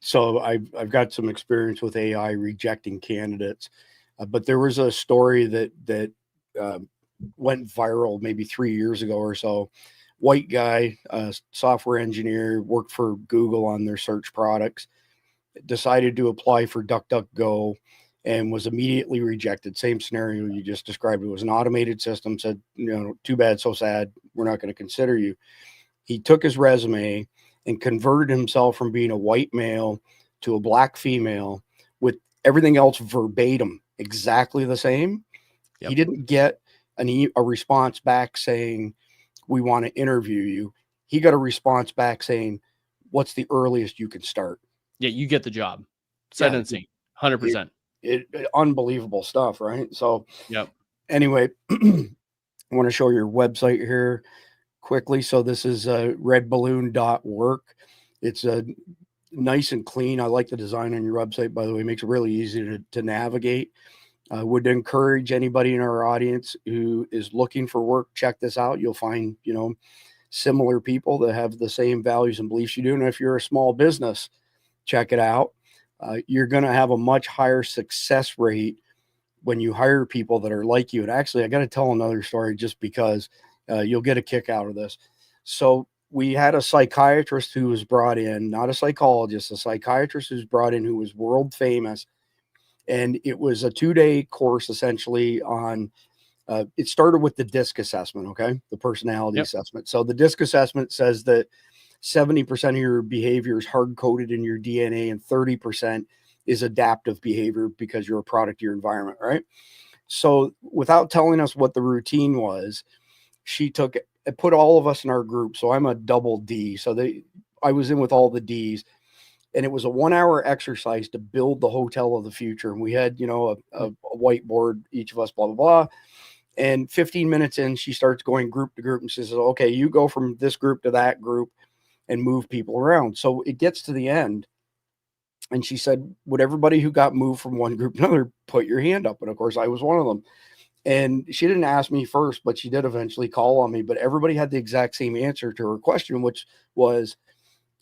So I've got some experience with AI rejecting candidates, but there was a story that went viral maybe 3 years ago or so. White guy, software engineer, worked for Google on their search products, decided to apply for DuckDuckGo and was immediately rejected. Same scenario you just described. It was an automated system, said, too bad, so sad. We're not going to consider you. He took his resume and converted himself from being a white male to a black female with everything else verbatim, exactly the same. Yep. He didn't get a response back saying, we want to interview you. He got a response back saying, what's the earliest you can start? Yeah, you get the job. Sight unseen, 100%. Unbelievable stuff, right? So yep. Anyway, I want to show your website here quickly. So this is redballoon.work. It's nice and clean. I like the design on your website, by the way. It makes it really easy to navigate. I would encourage anybody in our audience who is looking for work, check this out. You'll find, similar people that have the same values and beliefs you do. And if you're a small business, check it out. You're going to have a much higher success rate when you hire people that are like you. And actually, I got to tell another story just because you'll get a kick out of this. So we had a psychiatrist who was brought in, not a psychologist, a psychiatrist who's brought in who was world famous. And it was a 2-day course essentially on, it started with the DISC assessment, okay? The personality assessment. So the DISC assessment says that 70% of your behavior is hard-coded in your DNA and 30% is adaptive behavior because you're a product of your environment, right? So without telling us what the routine was, she put all of us in our group. So I'm a double D. So I was in with all the Ds. And it was a 1-hour exercise to build the hotel of the future. And we had, a whiteboard, each of us, blah, blah, blah. And 15 minutes in, she starts going group to group and she says, okay, you go from this group to that group and move people around. So it gets to the end. And she said, would everybody who got moved from one group to another put your hand up? And of course, I was one of them. And she didn't ask me first, but she did eventually call on me. But everybody had the exact same answer to her question, which was,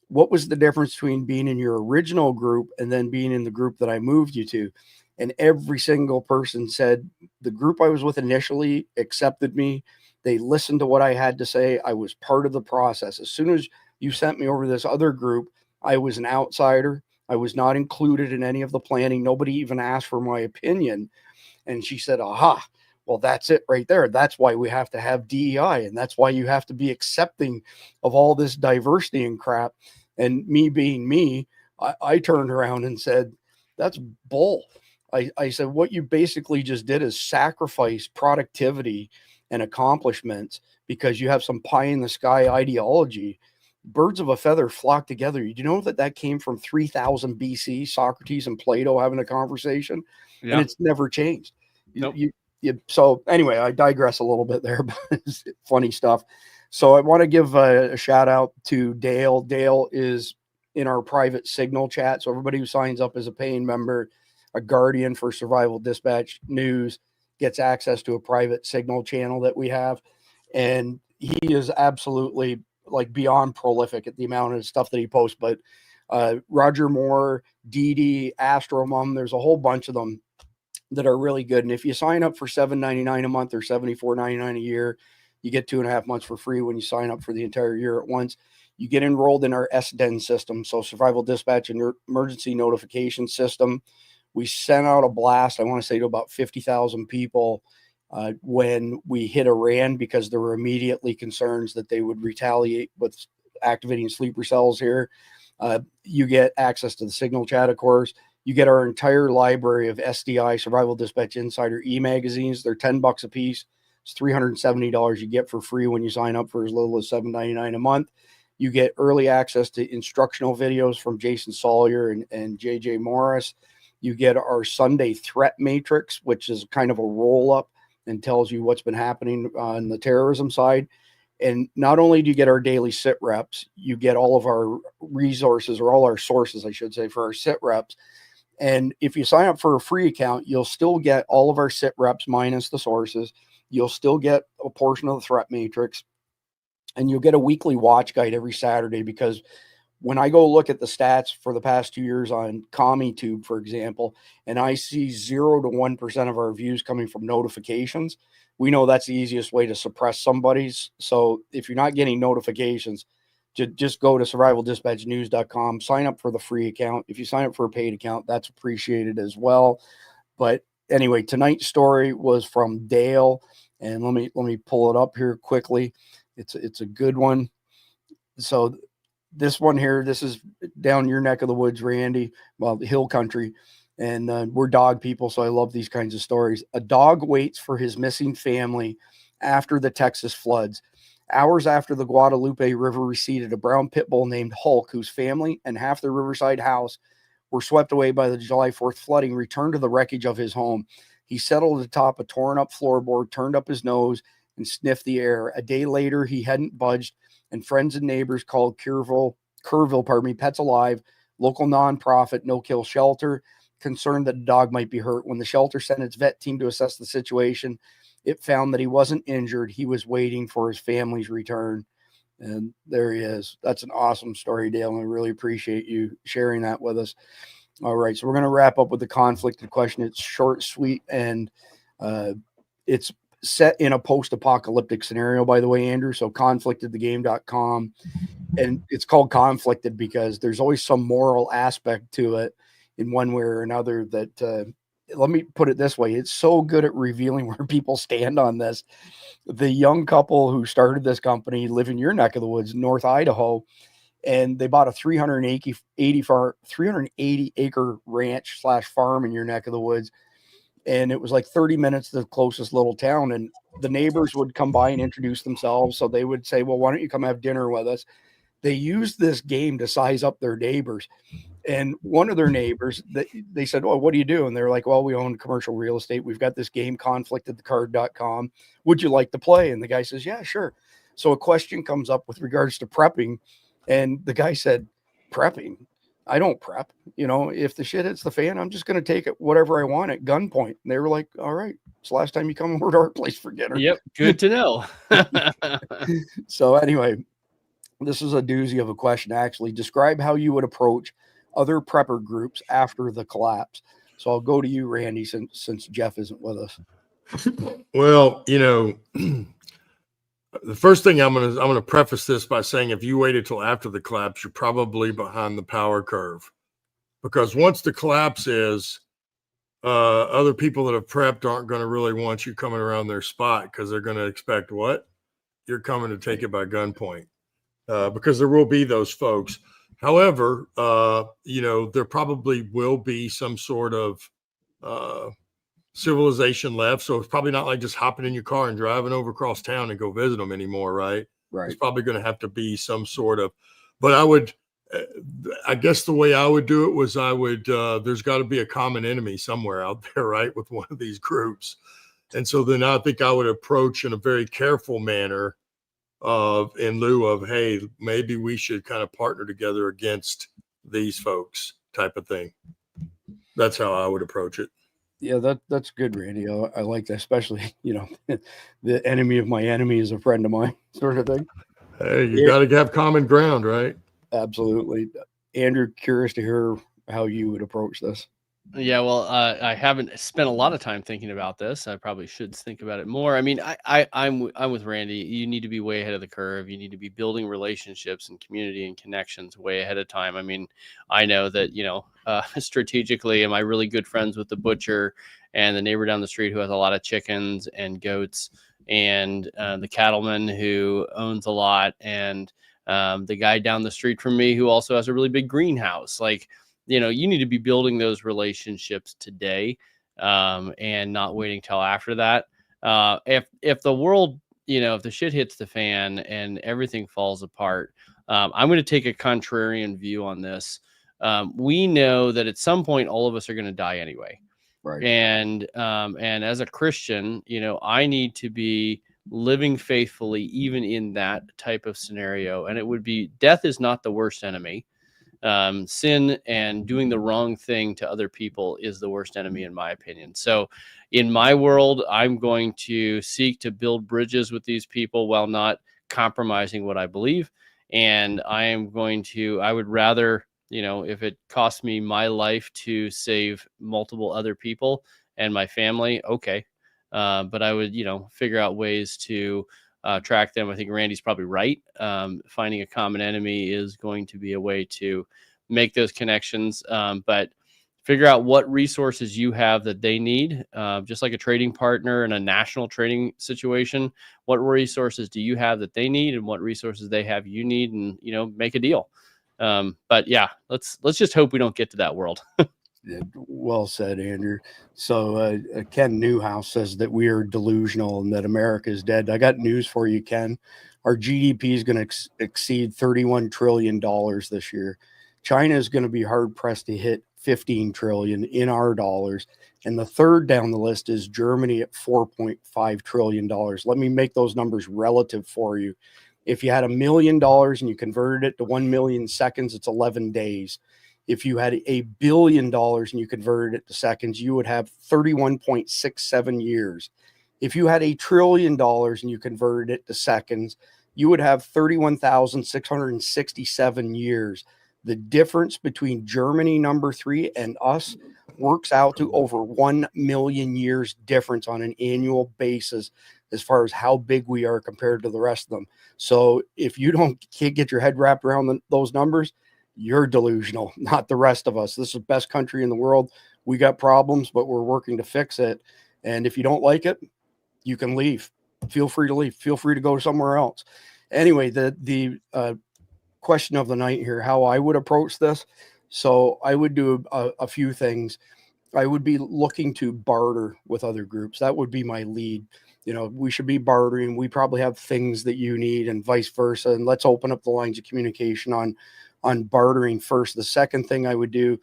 what was the difference between being in your original group and then being in the group that I moved you to? And every single person said the group I was with initially accepted me. They listened to what I had to say. I was part of the process. As soon as you sent me over to this other group, I was an outsider. I was not included in any of the planning. Nobody even asked for my opinion. And she said, aha, well, that's it right there. That's why we have to have DEI. And that's why you have to be accepting of all this diversity and crap. And me being me, I turned around and said, that's bull. I said, what you basically just did is sacrifice productivity and accomplishments because you have some pie in the sky ideology. Birds of a feather flock together. You know that came from 3000 BC, Socrates and Plato having a conversation, and it's never changed. Nope. So anyway, I digress a little bit there, but it's funny stuff. So I want to give a shout out to Dale. Dale is in our private Signal chat. So everybody who signs up as a paying member, a guardian for Survival Dispatch News, gets access to a private Signal channel that we have. And he is absolutely like beyond prolific at the amount of stuff that he posts. But Roger Moore, Dee Dee, Astromum, there's a whole bunch of them that are really good. And if you sign up for $7.99 a month or $74.99 a year, you get 2.5 months for free when you sign up for the entire year at once. You get enrolled in our SDEN system, so Survival Dispatch and Emergency Notification System. We sent out a blast, I want to say, to about 50,000 people when we hit Iran, because there were immediately concerns that they would retaliate with activating sleeper cells here. You get access to the Signal chat, of course. You get our entire library of SDI, Survival Dispatch Insider e-magazines. They're $10 a piece. It's $370 you get for free when you sign up for as little as $7.99 a month. You get early access to instructional videos from Jason Sawyer and JJ Morris. You get our Sunday threat matrix, which is kind of a roll-up and tells you what's been happening on the terrorism side. And not only do you get our daily sit reps, you get all of our resources, or all our sources, I should say, for our sit reps. And if you sign up for a free account, you'll still get all of our sit reps minus the sources. You'll still get a portion of the threat matrix, and you'll get a weekly watch guide every Saturday, because when I go look at the stats for the past 2 years on CommieTube, for example, and I see 0 to 1% of our views coming from notifications, we know that's the easiest way to suppress somebody's. So if you're not getting notifications, just go to survivaldispatchnews.com, sign up for the free account. If you sign up for a paid account, that's appreciated as well. But anyway, tonight's story was from Dale, and let me pull it up here quickly. It's a good one. So this one here, this is down your neck of the woods, Randy, well, the hill country, and we're dog people, so I love these kinds of stories. A dog waits for his missing family after the Texas floods. Hours after the Guadalupe River receded, a brown pit bull named Hulk, whose family and half their riverside house were swept away by the July 4th flooding, returned to the wreckage of his home. He settled atop a torn-up floorboard, turned up his nose, and sniffed the air. A day later, he hadn't budged, and friends and neighbors called Kerrville, Pets Alive, local nonprofit no-kill shelter, concerned that the dog might be hurt. When the shelter sent its vet team to assess the situation, it found that he wasn't injured. He was waiting for his family's return. And there he is. That's an awesome story, Dale, and I really appreciate you sharing that with us. All right, so we're going to wrap up with the conflicted question. It's short, sweet, and it's set in a post-apocalyptic scenario, by the way, Andrew. So conflictedthegame.com. And it's called Conflicted because there's always some moral aspect to it in one way or another that let me put it this way. It's so good at revealing where people stand on this. The young couple who started this company live in your neck of the woods, North Idaho, and they bought a 380 acre ranch / farm in your neck of the woods. And it was like 30 minutes to the closest little town. And the neighbors would come by and introduce themselves. So they would say, well, why don't you come have dinner with us? They used this game to size up their neighbors. And one of their neighbors, they said, well, what do you do? And they're like, well, we own commercial real estate. We've got this game, conflictedthecard.com. Would you like to play? And the guy says, yeah, sure. So a question comes up with regards to prepping. And the guy said, prepping? I don't prep. You know, if the shit hits the fan, I'm just going to take it whatever I want at gunpoint. And they were like, all right, it's the last time you come over to our place for dinner. Yep. Good to know. So anyway, this is a doozy of a question. Actually, describe how you would approach other prepper groups after the collapse. So I'll go to you, Randy, since Jeff isn't with us. Well, you know, the first thing I'm gonna preface this by saying, if you waited till after the collapse, you're probably behind the power curve, because once the collapse is, other people that have prepped aren't going to really want you coming around their spot, because they're going to expect what? You're coming to take it by gunpoint, because there will be those folks. However, you know, there probably will be some sort of civilization left. So it's probably not like just hopping in your car and driving over across town and go visit them anymore, right? Right. It's probably going to have to be some sort of, but I would, I guess the way I would do it was I would, there's got to be a common enemy somewhere out there, right, with one of these groups. And so then I think I would approach in a very careful manner in lieu of, hey, maybe we should kind of partner together against these folks type of thing. That's how I would approach it. Yeah, that's good, Randy. I like that, especially, you know, the enemy of my enemy is a friend of mine, sort of thing. Hey, you got to have common ground, right? Absolutely. Andrew, curious to hear how you would approach this. Yeah, well, I haven't spent a lot of time thinking about this. I probably should think about it more. I mean, I'm with Randy. You need to be way ahead of the curve. You need to be building relationships and community and connections way ahead of time. I mean, I know that, you know, strategically, am I really good friends with the butcher and the neighbor down the street who has a lot of chickens and goats, and the cattleman who owns a lot, and the guy down the street from me who also has a really big greenhouse. Like, you know, you need to be building those relationships today, and not waiting till after that. If the world, you know, if the shit hits the fan and everything falls apart, I'm going to take a contrarian view on this. We know that at some point, all of us are going to die anyway. Right. And as a Christian, you know, I need to be living faithfully, even in that type of scenario. And it would be, death is not the worst enemy. Sin and doing the wrong thing to other people is the worst enemy, in my opinion. So in my world, I'm going to seek to build bridges with these people while not compromising what I believe. And I would rather, you know, if it costs me my life to save multiple other people and my family, okay. But I would, you know, figure out ways to track them. I think Randy's probably right. Finding a common enemy is going to be a way to make those connections, but figure out what resources you have that they need, just like a trading partner in a national trading situation. What resources do you have that they need, and what resources they have you need, and, you know, make a deal. But yeah, let's just hope we don't get to that world. Well said, Andrew. So Ken Newhouse says that we are delusional and that America is dead. I got news for you, Ken. Our GDP is going to exceed $31 trillion this year. China is going to be hard pressed to hit 15 trillion in our dollars. And the third down the list is Germany at $4.5 trillion. Let me make those numbers relative for you. If you had $1 million and you converted it to 1 million seconds, it's 11 days. If you had $1 billion and you converted it to seconds, you would have 31.67 years. If you had $1 trillion and you converted it to seconds, you would have 31,667 years. The difference between Germany, number 3, and us works out to over 1 million years difference on an annual basis as far as how big we are compared to the rest of them. So if you can't get your head wrapped around those numbers, you're delusional, not the rest of us. This is the best country in the world. We got problems, but we're working to fix it. And if you don't like it, you can leave. Feel free to leave. Feel free to go somewhere else. Anyway, the question of the night here, how I would approach this. So I would do a few things. I would be looking to barter with other groups. That would be my lead. You know, we should be bartering. We probably have things that you need and vice versa. And let's open up the lines of communication on bartering first. The second thing I would do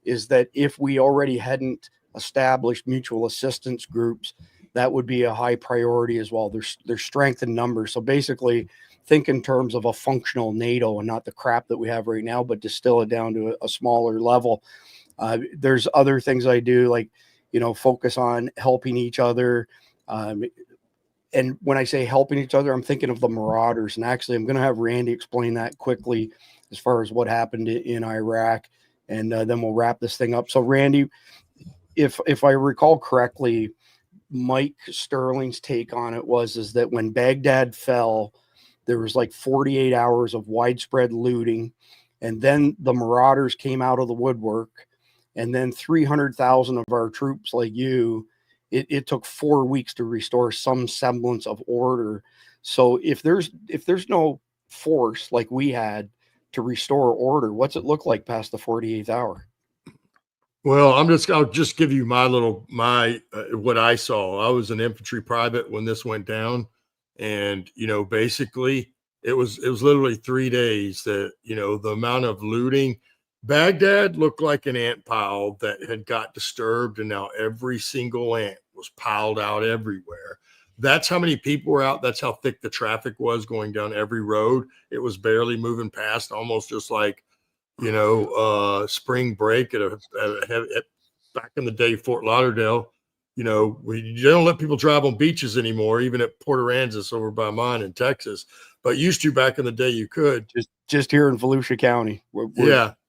is that if we already hadn't established mutual assistance groups, that would be a high priority as well. There's strength in numbers. So basically, think in terms of a functional NATO and not the crap that we have right now, but distill it down to a smaller level. There's other things I do, like, focus on helping each other. And when I say helping each other, I'm thinking of the Marauders. And actually, I'm going to have Randy explain that quickly as far as what happened in Iraq. And then we'll wrap this thing up. So, Randy, if I recall correctly, Mike Sterling's take on it is that when Baghdad fell, there was like 48 hours of widespread looting. And then the Marauders came out of the woodwork. And then 300,000 of our troops, like you, it took 4 weeks to restore some semblance of order. So if there's no force like we had to restore order, what's it look like past the 48th hour? Well, I'll just give you what I saw. I was an infantry private when this went down, and basically it was literally 3 days that the amount of looting. Baghdad looked like an ant pile that had got disturbed, and now every single ant was piled out everywhere. That's how many people were out. That's how thick the traffic was going down every road. It was barely moving past, almost just like spring break at back in the day, Fort Lauderdale. You don't let people drive on beaches anymore, even at Port Aransas over by mine in Texas. But used to back in the day, you could. Just here in Volusia County.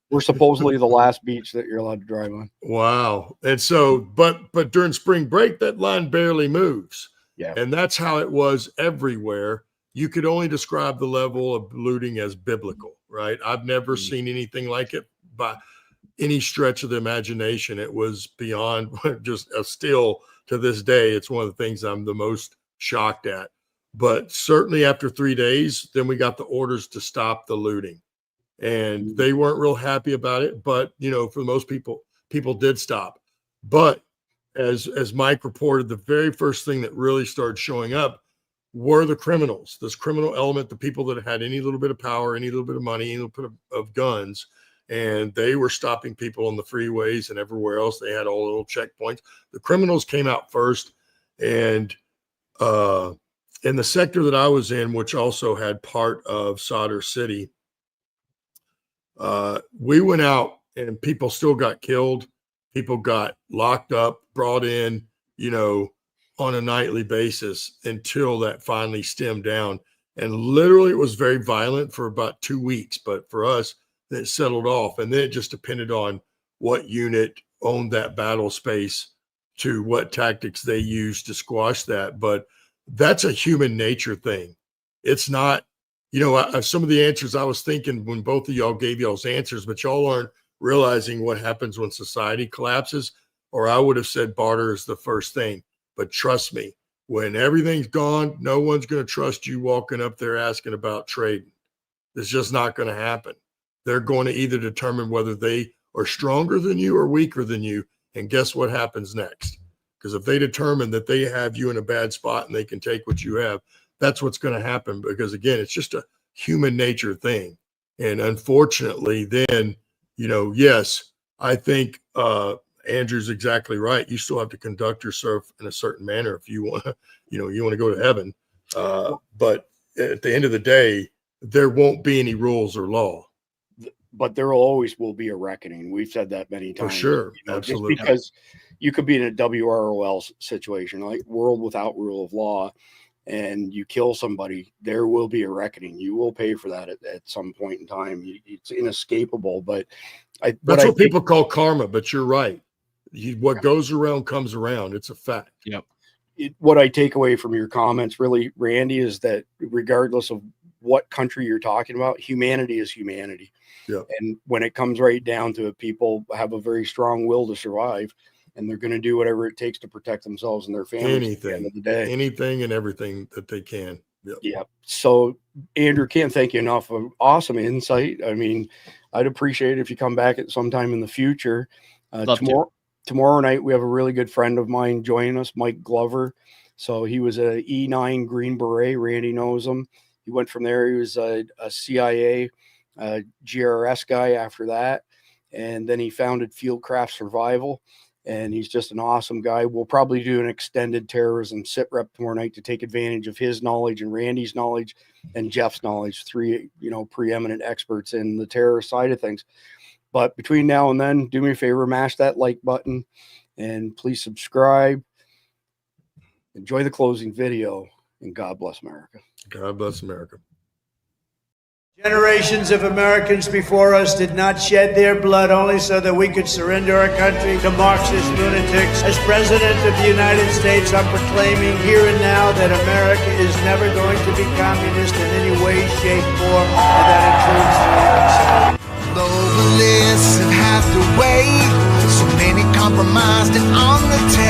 We're supposedly the last beach that you're allowed to drive on. Wow. And so, but during spring break, that line barely moves. Yeah. And that's how it was everywhere. You could only describe the level of looting as biblical, right? I've never seen anything like it by any stretch of the imagination. It was beyond just still to this day. It's one of the things I'm the most shocked at. But certainly after 3 days, then we got the orders to stop the looting. And they weren't real happy about it, but for most people did stop. But as Mike reported, the very first thing that really started showing up were the criminals. This criminal element, the people that had any little bit of power, any little bit of money, any little bit of guns, and they were stopping people on the freeways and everywhere else. They had all the little checkpoints. The criminals came out first, and in the sector that I was in, which also had part of Sadr City, we went out and people still got killed. People got locked up, brought in, on a nightly basis until that finally stemmed down. And literally it was very violent for about 2 weeks, but for us, it settled off. And then it just depended on what unit owned that battle space to what tactics they used to squash that. But that's a human nature thing. It's not, some of the answers I was thinking when both of y'all gave y'all's answers, but y'all aren't realizing what happens when society collapses, or I would have said barter is the first thing. But trust me, when everything's gone, no one's going to trust you walking up there asking about trading. It's just not going to happen. They're going to either determine whether they are stronger than you or weaker than you. And guess what happens next? Because if they determine that they have you in a bad spot and they can take what you have, that's what's going to happen. Because again, it's just a human nature thing. And unfortunately, then, yes, I think Andrew's exactly right. You still have to conduct yourself in a certain manner if you want to, you want to go to heaven. But at the end of the day, there won't be any rules or law. But there always will be a reckoning. We've said that many times. For sure. Absolutely. Just because you could be in a WROL situation, like world without rule of law, and you kill somebody, there will be a reckoning. You will pay for that at some point in time. It's inescapable. But that's what people call karma. But you're right. What goes around comes around. It's a fact. Yep. What I take away from your comments, really, Randy, is that regardless of what country you're talking about, humanity is humanity. Yeah. And when it comes right down to it, people have a very strong will to survive, and they're going to do whatever it takes to protect themselves and their families. At the end of the day. Anything and everything that they can. Yep. Yeah. So, Andrew, can't thank you enough for awesome insight. I mean, I'd appreciate it if you come back at some time in the future. Tomorrow night, we have a really good friend of mine joining us, Mike Glover. So he was a E9 Green Beret. Randy knows him. He went from there. He was a CIA GRS guy after that. And then he founded Fieldcraft Survival. and he's just an awesome guy. We'll probably do an extended terrorism sit rep tomorrow night to take advantage of his knowledge and Randy's knowledge and Jeff's knowledge, 3, preeminent experts in the terror side of things. But between now and then, do me a favor, mash that like button, and please subscribe. Enjoy the closing video, and God bless America. God bless America. Generations of Americans before us did not shed their blood only so that we could surrender our country to Marxist lunatics. As President of the United States, I'm proclaiming here and now that America is never going to be communist in any way, shape, form, and that includes slavery. Globalists have had to wait, so many compromised and on the table.